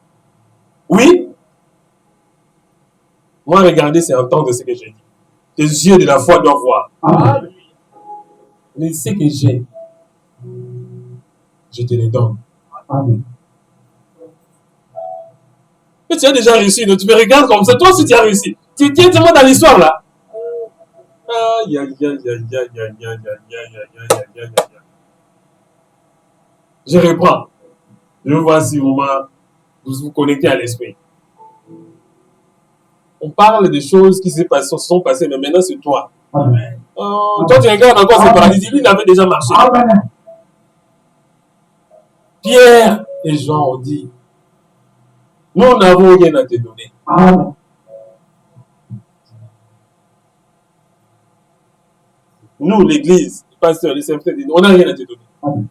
Speaker 1: Oui. Moi, regardez, c'est entendre ce que j'ai dit. Tes yeux de la foi doivent voir. Amen. Mais ce que j'ai, je te le donne. Amen. Mais tu as déjà réussi, donc tu me regardes comme ça. Toi aussi, tu as réussi. Tu es tellement dans l'histoire là. Aïe, aïe, aïe, aïe, aïe, aïe, aïe, aïe, aïe, aïe, aïe, aïe. Je reprends. Je veux voir si vous vous connectez à l'esprit. On parle des choses qui se sont passées, mais maintenant c'est toi. Amen. Toi, tu regardes encore ce paradis. Lui, il avait déjà marché. Amen. Pierre et Jean ont dit, nous n'avons rien à te donner. Amen. Nous, l'église, le pasteur, les serviteurs, on n'a rien à te donner. Amen.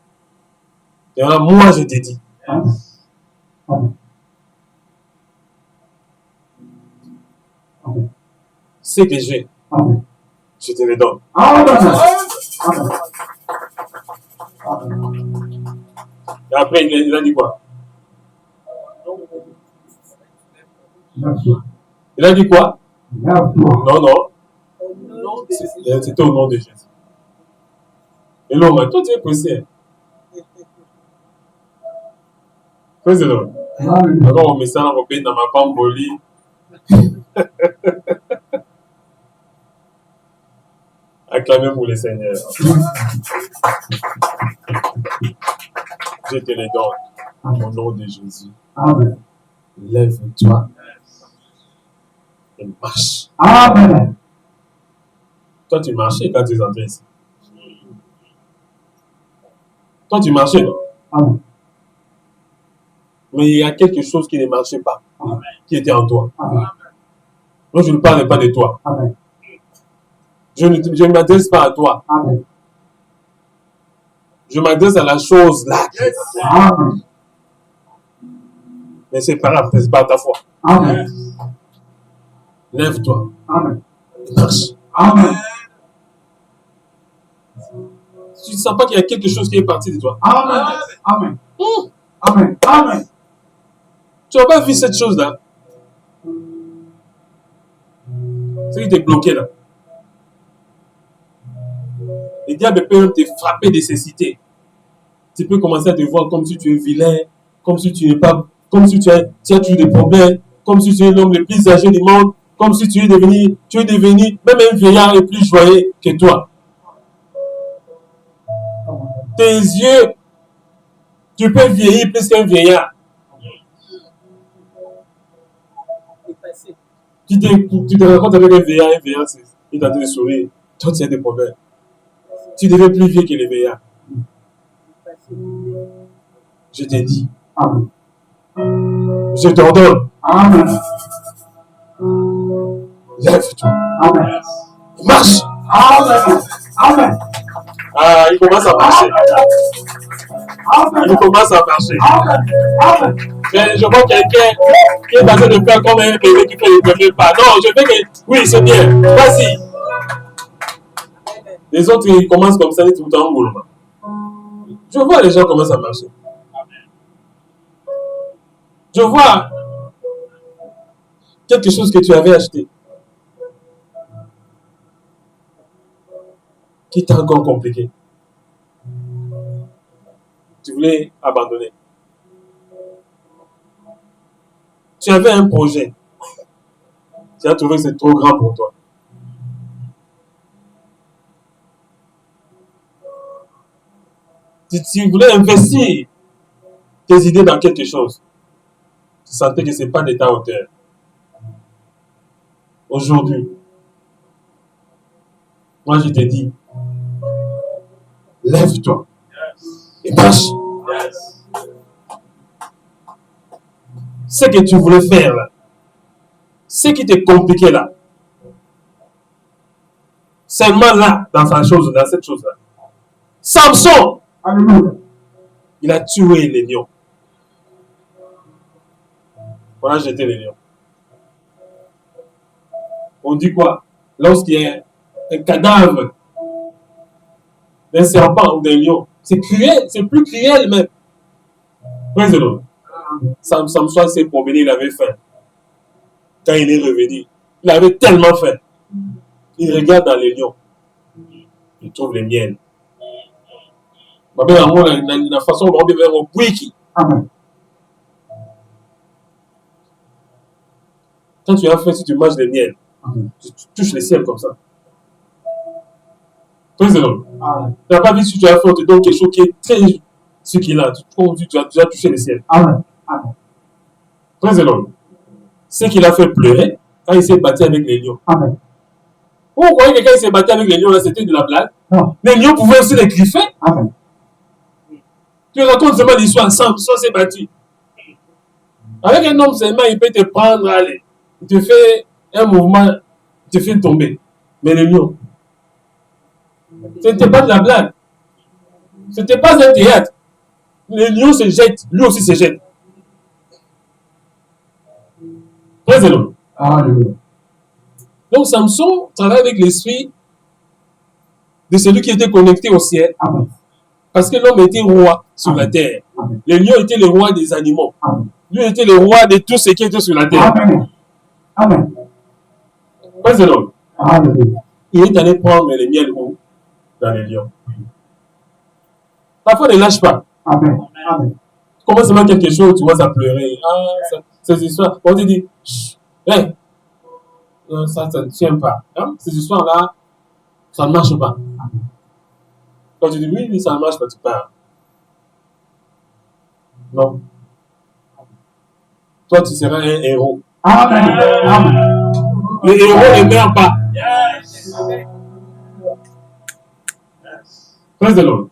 Speaker 1: Et alors, moi, je te dis. Amen. Amen. Amen. Ce que j'ai, amen, je te le donne. Amen. Amen. Et après, il a dit quoi? Il a dit quoi? Non, non. C'était au nom de Jésus. Et l'homme, toi, tu es pressé. Président. Alors, on met ça dans ma pambolie. Acclamez pour le Seigneur. Je te les donne. Au nom de Jésus. Amen. Lève-toi et marche.
Speaker 2: Amen.
Speaker 1: Toi, tu marchais quand tu es entré ici. Toi, tu marchais, non?
Speaker 2: Amen.
Speaker 1: Mais il y a quelque chose qui ne marchait pas,
Speaker 2: Amen.
Speaker 1: qui était en toi.
Speaker 2: Amen.
Speaker 1: Moi, je ne parle pas de toi.
Speaker 2: Amen.
Speaker 1: Je ne m'adresse pas à toi.
Speaker 2: Amen.
Speaker 1: Je m'adresse à la chose là.
Speaker 2: Amen.
Speaker 1: Mais c'est pas grave, c'est pas ta foi.
Speaker 2: Amen.
Speaker 1: Lève-toi.
Speaker 2: Amen.
Speaker 1: Marche.
Speaker 2: Amen.
Speaker 1: Tu ne sens pas qu'il y a quelque chose qui est parti de toi.
Speaker 2: Amen. Amen. Amen. Amen.
Speaker 1: Tu n'as pas vu cette chose-là. Ce qui t'est bloqué là. Le diable peut même te frapper de cécité. Tu peux commencer à te voir comme si tu es vilain, comme si tu n'es pas, comme si tu as toujours des problèmes, comme si tu es l'homme le plus âgé du monde, comme si tu es devenu même un vieillard est plus joyeux que toi. Tes yeux, tu peux vieillir plus qu'un vieillard. Tu te rencontres avec un vieillard, il est en train de sourire. Toi, tu as des problèmes. Tu deviens plus vieux que les vieillards. Je t'ai dit.
Speaker 2: Amen.
Speaker 1: Je t'ordonne.
Speaker 2: Amen.
Speaker 1: Lève-toi.
Speaker 2: Amen.
Speaker 1: Marche.
Speaker 2: Amen. Amen.
Speaker 1: Ah, il commence à marcher.
Speaker 2: Amen.
Speaker 1: Il commence à marcher.
Speaker 2: Amen. Amen.
Speaker 1: Mais je vois quelqu'un qui est en train de faire comme un bébé qui fait le premier pas. Non, je fais que... Oui, c'est bien. Vas-y. Les autres, ils commencent comme ça, ils tout le temps en boulot. Je vois les gens commencent à marcher. Je vois quelque chose que tu avais acheté qui t'a encore compliqué. Tu voulais abandonner. Tu avais un projet. Tu as trouvé que c'est trop grand pour toi. Tu voulais investir tes idées dans quelque chose. Tu sentais que ce n'est pas de ta hauteur. Aujourd'hui, moi je te dis, lève-toi et marche. Ce que tu voulais faire là, ce qui t'est compliqué là, seulement là, dans cette chose-là. Samson,
Speaker 2: Alléluia.
Speaker 1: il a tué les lions. On a jeté les lions. On dit quoi? Lorsqu'il y a un cadavre d'un serpent ou d'un lion, c'est cruel, c'est plus cruel même. Praise the Lord. Samson s'est promené, il avait faim. Quand il est revenu, il avait tellement faim. Il regarde dans les lions. Il trouve les miels. La façon dont on devait avoir wiki.
Speaker 2: Amen.
Speaker 1: Quand tu as faim, si tu manges des miels,
Speaker 2: Amen.
Speaker 1: tu touches le ciel comme ça. Praise the Lord.
Speaker 2: Amen.
Speaker 1: Tu n'as pas vu si tu as faim, on te donne quelque chose qui est très succulent. Tu as déjà touché le ciel.
Speaker 2: Amen. Amen.
Speaker 1: Praise the Lord. Ce qu'il a fait pleurer quand il s'est battu avec les lions.
Speaker 2: Amen.
Speaker 1: Vous croyez que quand il s'est battu avec les lions, là, c'était de la blague?
Speaker 2: Non.
Speaker 1: Les lions pouvaient aussi les griffer.
Speaker 2: Amen.
Speaker 1: Tu racontes seulement l'histoire, Samson s'est battu. Avec un homme seulement, il peut te prendre, allez, il te fait un mouvement, il te fait tomber. Mais les lions, ce n'était pas de la blague. Ce n'était pas un théâtre. Les lions se jettent, lui aussi se jette. Praise the Lord.
Speaker 2: Alléluia.
Speaker 1: Donc Samson travaille avec l'esprit de celui qui était connecté au ciel.
Speaker 2: Amen.
Speaker 1: Parce que l'homme était roi sur la terre.
Speaker 2: Amen.
Speaker 1: Les lions étaient les rois des animaux.
Speaker 2: Amen.
Speaker 1: Lui était le roi de tout ce qui était sur la terre.
Speaker 2: Amen. Amen.
Speaker 1: Praise the Lord.
Speaker 2: Alléluia.
Speaker 1: Il est allé prendre les miels où? Dans les lions. Parfois, ne lâche pas.
Speaker 2: Amen. Amen.
Speaker 1: Commence à faire quelque chose, tu vois, à pleurer. Ah, ces histoires. On te dit, chut, hey, non, ça ne tient pas. Hein? Ces histoires-là, ça ne marche pas. Quand tu dis oui, oui, ça ne marche pas, tu pars. Non. toi tu seras un héros.
Speaker 3: Amen. Amen.
Speaker 1: Les héros ne meurent pas. Praise the Lord.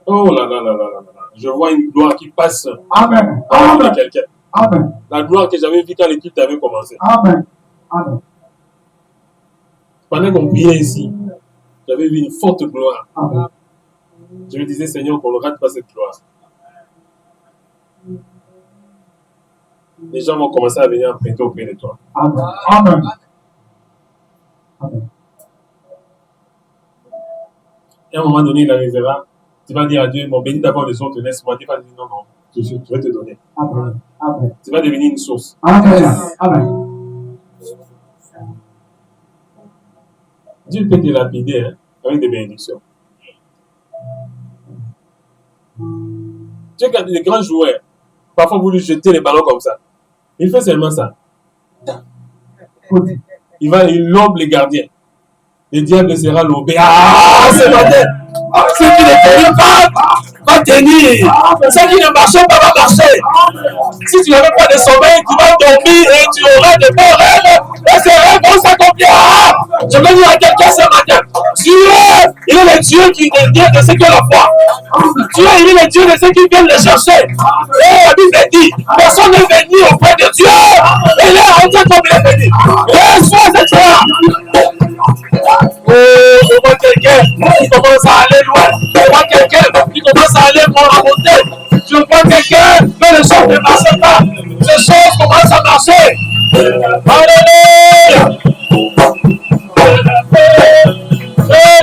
Speaker 1: Oh là là là là là là. Je vois une gloire qui passe.
Speaker 3: Amen.
Speaker 1: Amen. Quelqu'un.
Speaker 3: Amen.
Speaker 1: La gloire que j'avais vue quand l'équipe avait commencé.
Speaker 3: Amen. Amen.
Speaker 1: Pendant qu'on priait ici, j'avais vu une forte gloire.
Speaker 3: Amen.
Speaker 1: Je me disais, Seigneur, qu'on ne rate pas cette gloire. Les gens vont commencer à venir prêter auprès de toi.
Speaker 3: Amen. Amen. Amen.
Speaker 1: Et à un moment donné, il arrivera. Tu vas dire à Dieu, bon, bénis d'abord les autres, laisse-moi. Dieu va dire, non, non, je vais te donner.
Speaker 3: Amen. Amen.
Speaker 1: Tu vas devenir une source.
Speaker 3: Amen. Amen.
Speaker 1: Dieu peut te lapider hein, avec des bénédictions. Tu sais, quand les grands joueurs, parfois voulu jeter les ballons comme ça. Il fait seulement ça. Il lobe les gardiens. Le diable sera lobé. Ah, c'est matin. Ceux qui ne tenaient pas, va tenir. Ceux qui ne marchent pas, va marcher. Si tu n'avais pas de sommeil, tu vas dormir et tu auras de bons rêves. Et ces rêves vont s'accomplir. Je veux dire à quelqu'un ce matin, Dieu, il est le Dieu qui vient de ceux qui ont la foi. Dieu, il est le Dieu de ceux qui viennent le chercher. Et la Bible dit, personne n'est venu auprès de Dieu. Il est en train comme il est venu. Et sois cette foi. Oh, je vois quelqu'un qui commence à aller loin. Je vois quelqu'un qui commence à aller monter. Je vois quelqu'un, mais les choses ne marchent pas. Les choses commencent à marcher. Alléluia.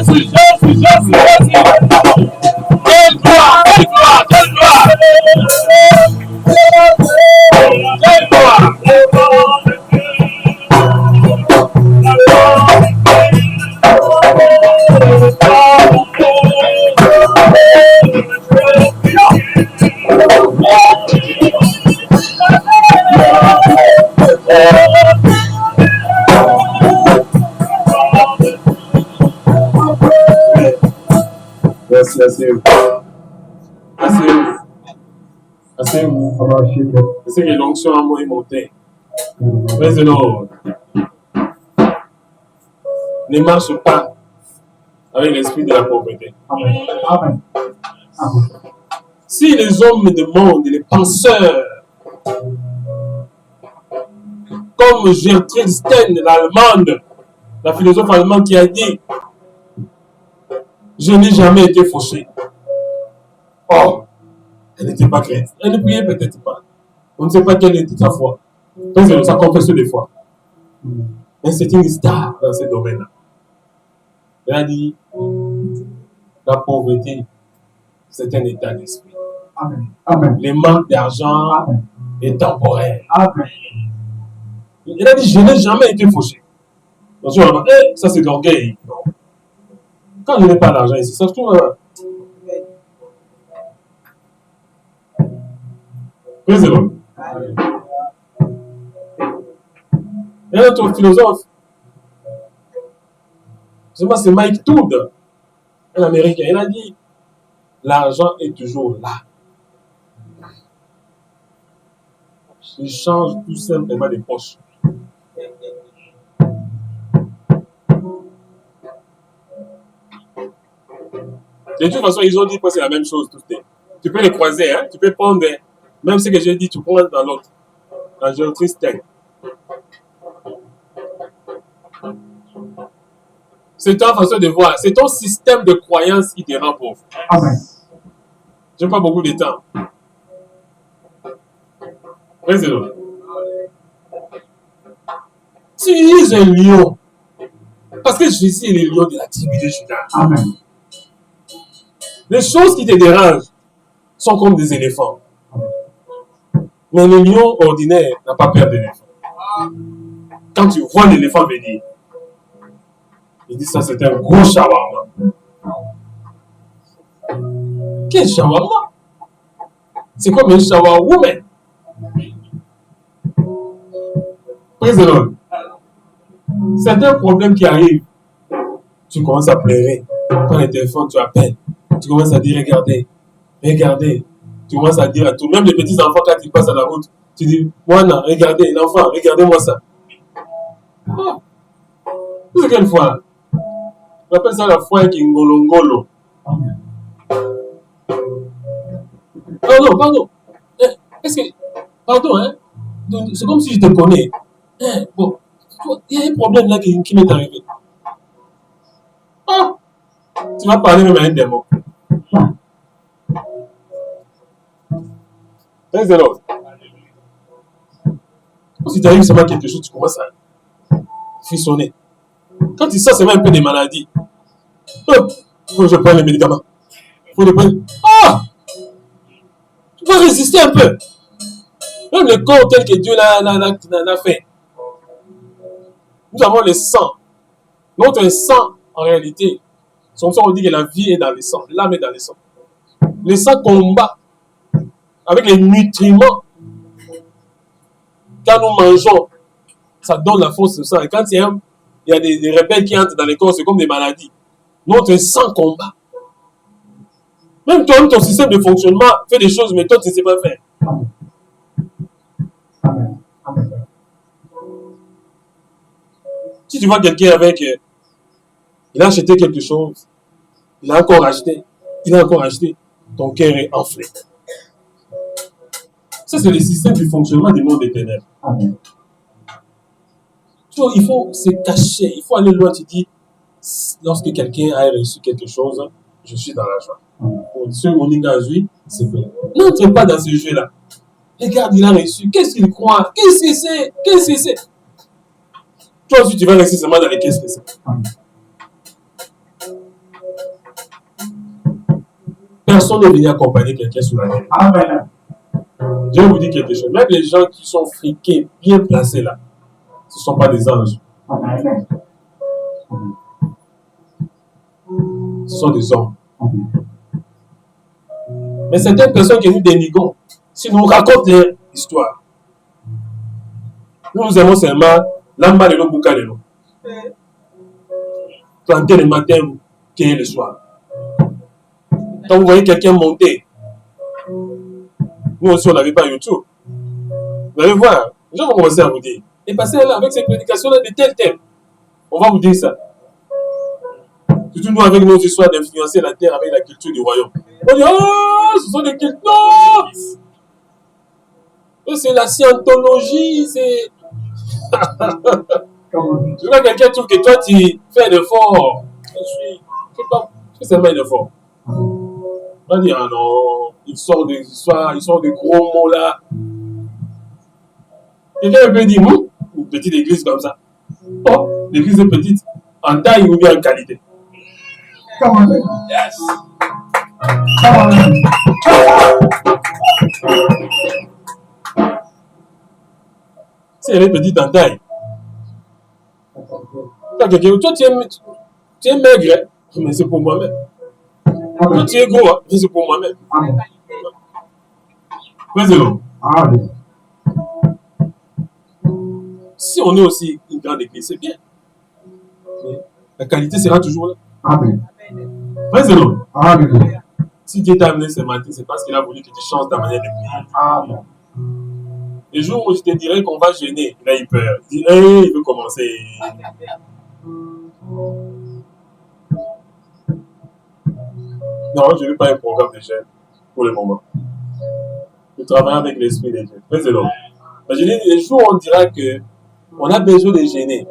Speaker 1: Jésus. Quelle gloire, quelle gloire, quelle gloire. Quelle gloire. Asseyez-vous. Je sais que l'onction à moi est montée. Praise the Lord. Ne marche pas avec l'esprit de la pauvreté.
Speaker 3: Amen.
Speaker 1: Si les hommes du monde, les penseurs, comme Gertrude Stein, l'allemande, la philosophe allemande qui a dit, je n'ai jamais été fauchée. Oh, elle n'était pas chrétienne. Elle ne priait peut-être pas. On ne sait pas quelle était sa foi. Peut-être sa confession des fois. Mais c'est une star dans ce domaine-là. Elle a dit, la pauvreté, c'est un état d'esprit.
Speaker 3: Amen. Amen.
Speaker 1: Le manque d'argent est temporaire.
Speaker 3: Amen.
Speaker 1: Elle a dit, je n'ai jamais été fauché. Donc, ça c'est d'orgueil. Quand je n'ai pas d'argent ici, ça se trouve. Praise the Lord. Il y a un autre philosophe. C'est Mike Todd, un Américain. Il a dit, l'argent est toujours là. Il change tout simplement des poches. De toute façon, ils ont dit que c'est la même chose. Tu peux les croiser, hein? Tu peux prendre, même ce que j'ai dit, tu prends dans l'autre. Dans Gertrude Stein. C'est ta façon de voir. C'est ton système de croyance qui te rend pauvre.
Speaker 3: Amen.
Speaker 1: Je n'ai pas beaucoup de temps. Praise the Lord. Tu es un lion. Parce que Jésus est le lion de la tribu de Juda.
Speaker 3: Amen.
Speaker 1: Les choses qui te dérangent sont comme des éléphants. Mais le lion ordinaire n'a pas peur de l'éléphant. Quand tu vois l'éléphant venir, il dit ça c'est un gros shawarma. Quel shawarma? C'est comme un shawarwoman. Praise the Lord. C'est un problème qui arrive. Tu commences à pleurer. Quand le téléphone, tu appelles. Tu commences à dire, regardez, Regardez, tu commences à dire à tout, même les petits enfants quand ils passent à la route, tu dis, moi, non, regardez, l'enfant, regardez-moi ça. Ah, c'est quelle fois? On appelle ça la foi qui ngolongolo.
Speaker 3: Amen.
Speaker 1: Pardon. Est-ce que. Pardon, hein? C'est comme si je te connais. Bon, il y a un problème là qui m'est arrivé. Ah! Tu vas parler même à un démon. Praise the Lord. Si tu arrives seulement quelque chose, tu commences à frissonner. Quand tu sens seulement un peu des maladies, il faut que je prenne les médicaments. Il faut les prendre. Ah! Tu dois résister un peu. Même le corps tel que Dieu l'a fait. Nous avons le sang. Notre sang, en réalité, son sang, on dit que la vie est dans le sang, l'âme est dans le sang. Le sang combat avec les nutriments. Quand nous mangeons, ça donne la force au sang. Et quand il y a des rebelles qui entrent dans le corps, c'est comme des maladies. Notre sang combat. Même toi, ton système de fonctionnement fait des choses, mais toi, tu ne sais pas faire.
Speaker 3: Amen. Amen.
Speaker 1: Si tu vois quelqu'un avec, il a acheté quelque chose, il a encore acheté, ton cœur est enflé. Ça, c'est le système du fonctionnement du monde des ténèbres.
Speaker 3: Amen.
Speaker 1: Tu vois, il faut se cacher, il faut aller loin. Tu dis, lorsque quelqu'un a reçu quelque chose, je suis dans la joie. Ce mon ingazui, c'est vrai. N'entre pas dans ce jeu-là. Regarde, il a reçu. Qu'est-ce qu'il croit? Qu'est-ce que c'est? Qu'est-ce que c'est? Toi aussi, tu vas rester seulement dans les qu'est-ce que c'est. Personne n'est venu accompagner quelqu'un sur la terre.
Speaker 3: Amen.
Speaker 1: Je vais vous dire quelque chose. Même les gens qui sont friqués, bien placés là, ce ne sont pas des anges.
Speaker 3: Amen.
Speaker 1: Ce sont des hommes.
Speaker 3: Amen.
Speaker 1: Mais certaines personnes que nous dénigrons, si nous racontent leur histoire, nous aimons seulement l'amba de l'eau, bouca de l'eau. Planter le matin, cueillir le soir. Quand vous voyez quelqu'un monter, nous aussi on n'avait pas YouTube. Vous allez voir, les gens vont commencer à vous dire, et passez là avec ces prédications-là de tel thème. On va vous dire ça. Surtout nous avec nos histoires d'influencer la terre avec la culture du royaume. On dit, oh, ce sont des cultures. Non! C'est la scientologie, c'est. Tu vois, quelqu'un trouve que toi tu fais l'effort. Je fais seulement un effort. On va dire, ah non, il sort des histoires, il sort des gros mots là. Quelqu'un peut dire, une petite église comme ça. Oh, l'église est petite, en taille ou bien en qualité.
Speaker 3: Come on.
Speaker 1: Yes.
Speaker 3: Come on.
Speaker 1: Si elle est petite en taille. Toi, tu es maigre, mais c'est pour moi-même. Toi, tu es gros, mais c'est pour moi-même.
Speaker 3: Amen.
Speaker 1: Vas-y,
Speaker 3: Amen.
Speaker 1: si on est aussi une grande église, c'est bien. Mais la qualité sera toujours là.
Speaker 3: Amen.
Speaker 1: Vas-y,
Speaker 3: Amen.
Speaker 1: si Dieu t'a amené ce matin, c'est parce qu'il a voulu que tu changes ta manière de prier.
Speaker 3: Amen.
Speaker 1: Le jour où je te dirais qu'on va gêner, il a eu peur. Il dit, hey, il veut commencer. Non, je ne veux pas un programme de jeûne pour le moment. Je travaille avec l'Esprit de Dieu. Mais c'est long. Mais je dis, les jours où on dira qu'on a besoin de gêner,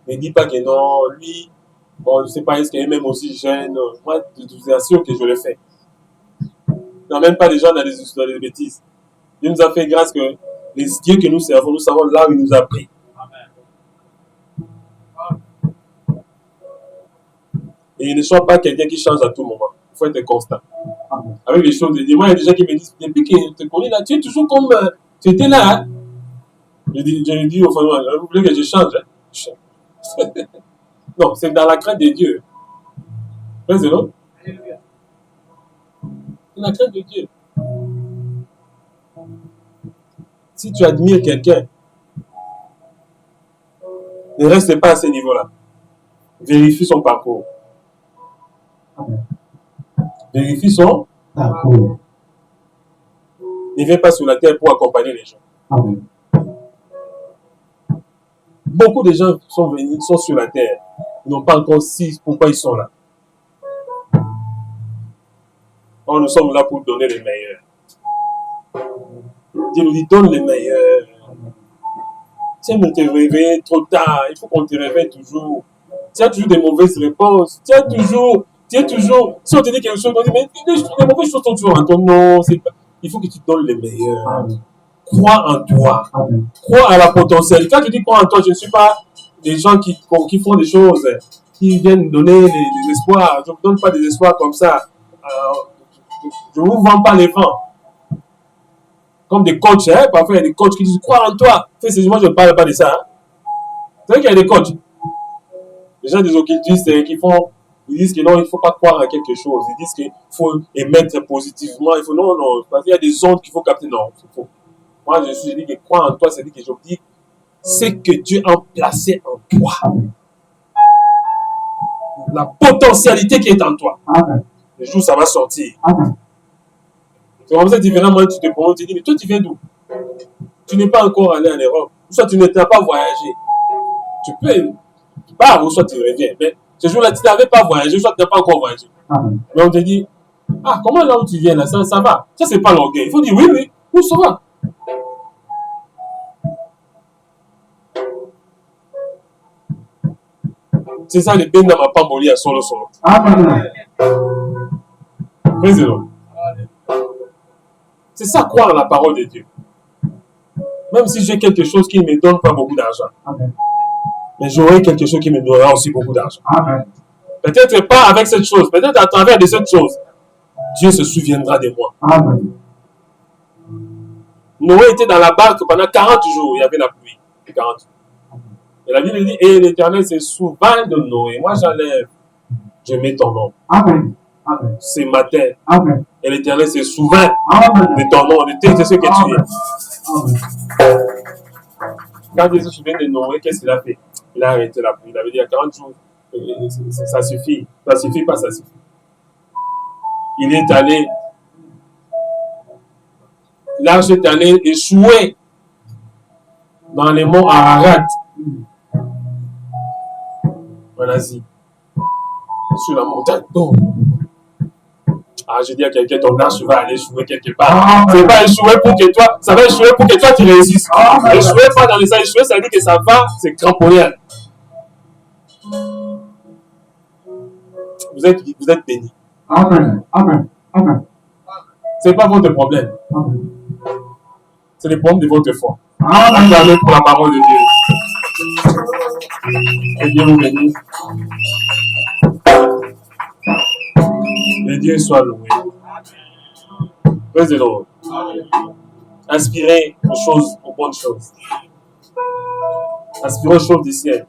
Speaker 1: ne dis pas que non, lui, bon, je ne sais pas, est-ce qu'il est même aussi jeune. Moi, je vous assure que je le fais. N'emmène pas les gens dans les histoires de bêtises. Dieu nous a fait grâce que les dieux que nous servons, nous savons là où il nous a pris. Et ne sois pas quelqu'un qui change à tout moment. Il faut être constant. Avec les choses de Dieu. Moi, il y a des gens qui me disent, depuis que je te connais là, tu es toujours comme tu étais là. Hein? Je lui dis au fond, vous voulez que je change? Hein? Non, c'est dans la crainte de Dieu. C'est non? C'est la crainte de Dieu. Si tu admires quelqu'un, ne reste pas à ce niveau-là. Vérifie son parcours. Vérifie son
Speaker 3: parcours.
Speaker 1: Ne viens pas sur la terre pour accompagner les gens.
Speaker 3: Amen.
Speaker 1: Beaucoup de gens sont venus, sont sur la terre. Ils n'ont pas encore su pourquoi ils sont là. Or, nous sommes là pour donner les meilleurs. Dieu nous dit, donne les meilleurs. Tu aimes te réveiller trop tard. Il faut qu'on te réveille toujours. Tu as toujours des mauvaises réponses. Tu as toujours. Si on te dit quelque chose, on dit, mais les mauvaises choses sont toujours en toi. Non, c'est pas. Il faut que tu donnes les meilleurs.
Speaker 3: Amen.
Speaker 1: Crois en toi.
Speaker 3: Amen.
Speaker 1: Crois à la potentielle. Quand tu dis crois en toi, je ne suis pas des gens qui font des choses, qui viennent donner des espoirs. Je ne vous donne pas des espoirs comme ça. Je ne vous vends pas les vents. Comme des coachs, hein? Parfois il y a des coachs qui disent crois en toi. Moi je ne parle pas de ça. Hein? C'est vrai qu'il y a des coachs. Les gens des occultistes ils disent que non, il ne faut pas croire à quelque chose. Ils disent qu'il faut émettre positivement. Il faut non, parce qu'il y a des ondes qu'il faut capter. Non, c'est faux. Moi je dis que croire en toi, c'est dire que je dis c'est que Dieu a placé en toi.
Speaker 3: Amen.
Speaker 1: La potentialité qui est en toi.
Speaker 3: Amen.
Speaker 1: Le jour où ça va sortir.
Speaker 3: Amen.
Speaker 1: C'est comme ça différemment, tu te prends, tu te dis, mais toi tu viens d'où? Tu n'es pas encore allé en Europe. Soit tu n'as pas voyagé. Tu pars ou soit tu reviens. Mais ce jour-là, tu n'avais pas voyagé, soit tu n'as pas encore voyagé.
Speaker 3: Amen.
Speaker 1: Mais on te dit, ah, comment là où tu viens là, ça va. Ça, c'est pas l'orgueil. Il faut dire, oui, où ça va? C'est ça le bien dans ma pamboli à solo.
Speaker 3: Amen.
Speaker 1: Président. C'est ça, croire à la parole de Dieu. Même si j'ai quelque chose qui ne me donne pas beaucoup d'argent,
Speaker 3: Amen.
Speaker 1: mais j'aurai quelque chose qui me donnera aussi beaucoup d'argent.
Speaker 3: Amen.
Speaker 1: Peut-être pas avec cette chose, peut-être à travers de cette chose, Dieu se souviendra de moi.
Speaker 3: Amen.
Speaker 1: Noé était dans la barque pendant 40 jours, il y avait la pluie. 40 jours. Et la Bible dit, et l'Éternel se souvint de Noé. Moi j'enlève, je mets ton nom.
Speaker 3: Amen. Amen.
Speaker 1: Ce matin,
Speaker 3: Amen.
Speaker 1: et l'Éternel se souvint
Speaker 3: Amen.
Speaker 1: de ton nom, de ce que tu es.
Speaker 3: Amen.
Speaker 1: Quand Dieu se souvient de Noé, qu'est-ce qu'il a fait? Il a arrêté la pluie. Il avait dit à 40 jours, ça suffit. Ça suffit pas, ça suffit. Il est allé, l'arche est allée échouer dans les monts Ararat, en Asie, sur la montagne. Bon. Ah, je dis à quelqu'un, ton arche va aller échouer quelque part. Ça va échouer pour que toi, ça va échouer pour que toi tu réussisses. Échouer pas dans les ça, échouer, ça veut dire que ça va, c'est cramponné. Vous êtes bénis.
Speaker 3: Amen. Amen. Amen.
Speaker 1: Ce n'est pas votre problème.
Speaker 3: Amen.
Speaker 1: C'est le problème de votre foi.
Speaker 3: Amen.
Speaker 1: Acclamez pour la parole de Dieu. Que Dieu vous bénisse. Que Dieu soit loué. Praise the Lord. Inspirez aux bonnes choses. Inspirez aux choses du ciel.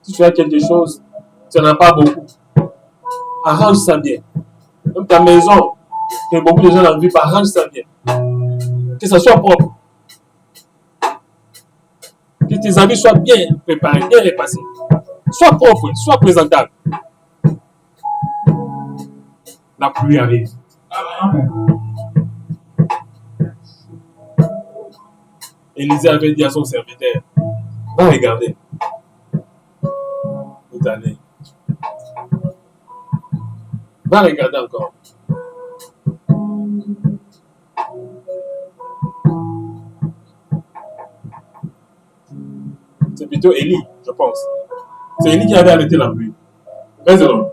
Speaker 1: Si tu as quelque chose, tu n'en as pas beaucoup. Arrange ça bien. Même ta maison, que beaucoup de gens n'en vivent pas, arrange ça bien. Que ça soit propre. Que tes habits soient bien préparés, bien repassés. Sois propre, sois présentable. La pluie arrive.
Speaker 3: Amen.
Speaker 1: Élisée avait dit à son serviteur, va regarder. Tout allé. Va regarder encore. C'est plutôt Élie, je pense. C'est Élie qui avait arrêté la pluie. Raison.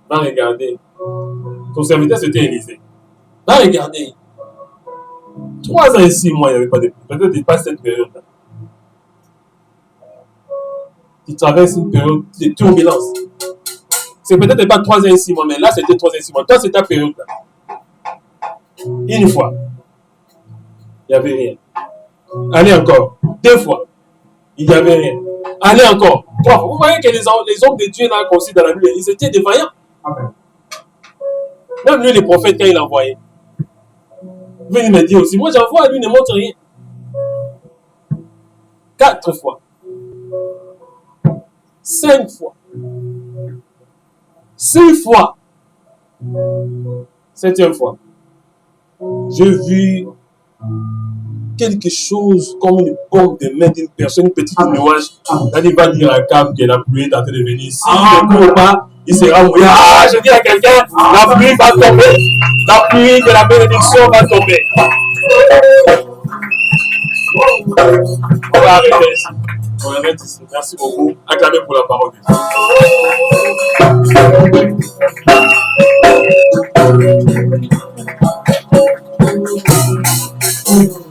Speaker 1: Va regarder. Ton serviteur, c'était Élisée. Va regarder. 3 ans et 6 mois, il n'y avait pas de pluie. Peut-être pas cette période-là. Tu traverses une période de turbulence. C'est peut-être pas 3 ans et 6 mois, mais là, c'était 3 ans et 6 mois. Toi, c'est ta période-là. Une fois, il n'y avait rien. Allez encore. 2 fois, il n'y avait rien. Allez encore. 3 fois. Vous voyez que les hommes de Dieu, là, qu'on cite dans la Bible, ils étaient défaillants.
Speaker 3: Amen.
Speaker 1: Même lui, les prophètes, quand il envoyait. Venez me dire aussi, moi j'envoie, lui ne montre rien. 4 fois. 5 fois. 6 fois. Septième fois. J'ai vu quelque chose comme une pomme de main d'une personne, une petite nuage. Quand il va dire à Cam que la pluie est en train de venir. S'il ne court pas, il sera mouillé. Ah, je dis à quelqu'un, la pluie va tomber. La pluie de la bénédiction va tomber. On va arrêter ici. On va arrêter ici. Merci beaucoup. Acclamez pour la parole de Dieu.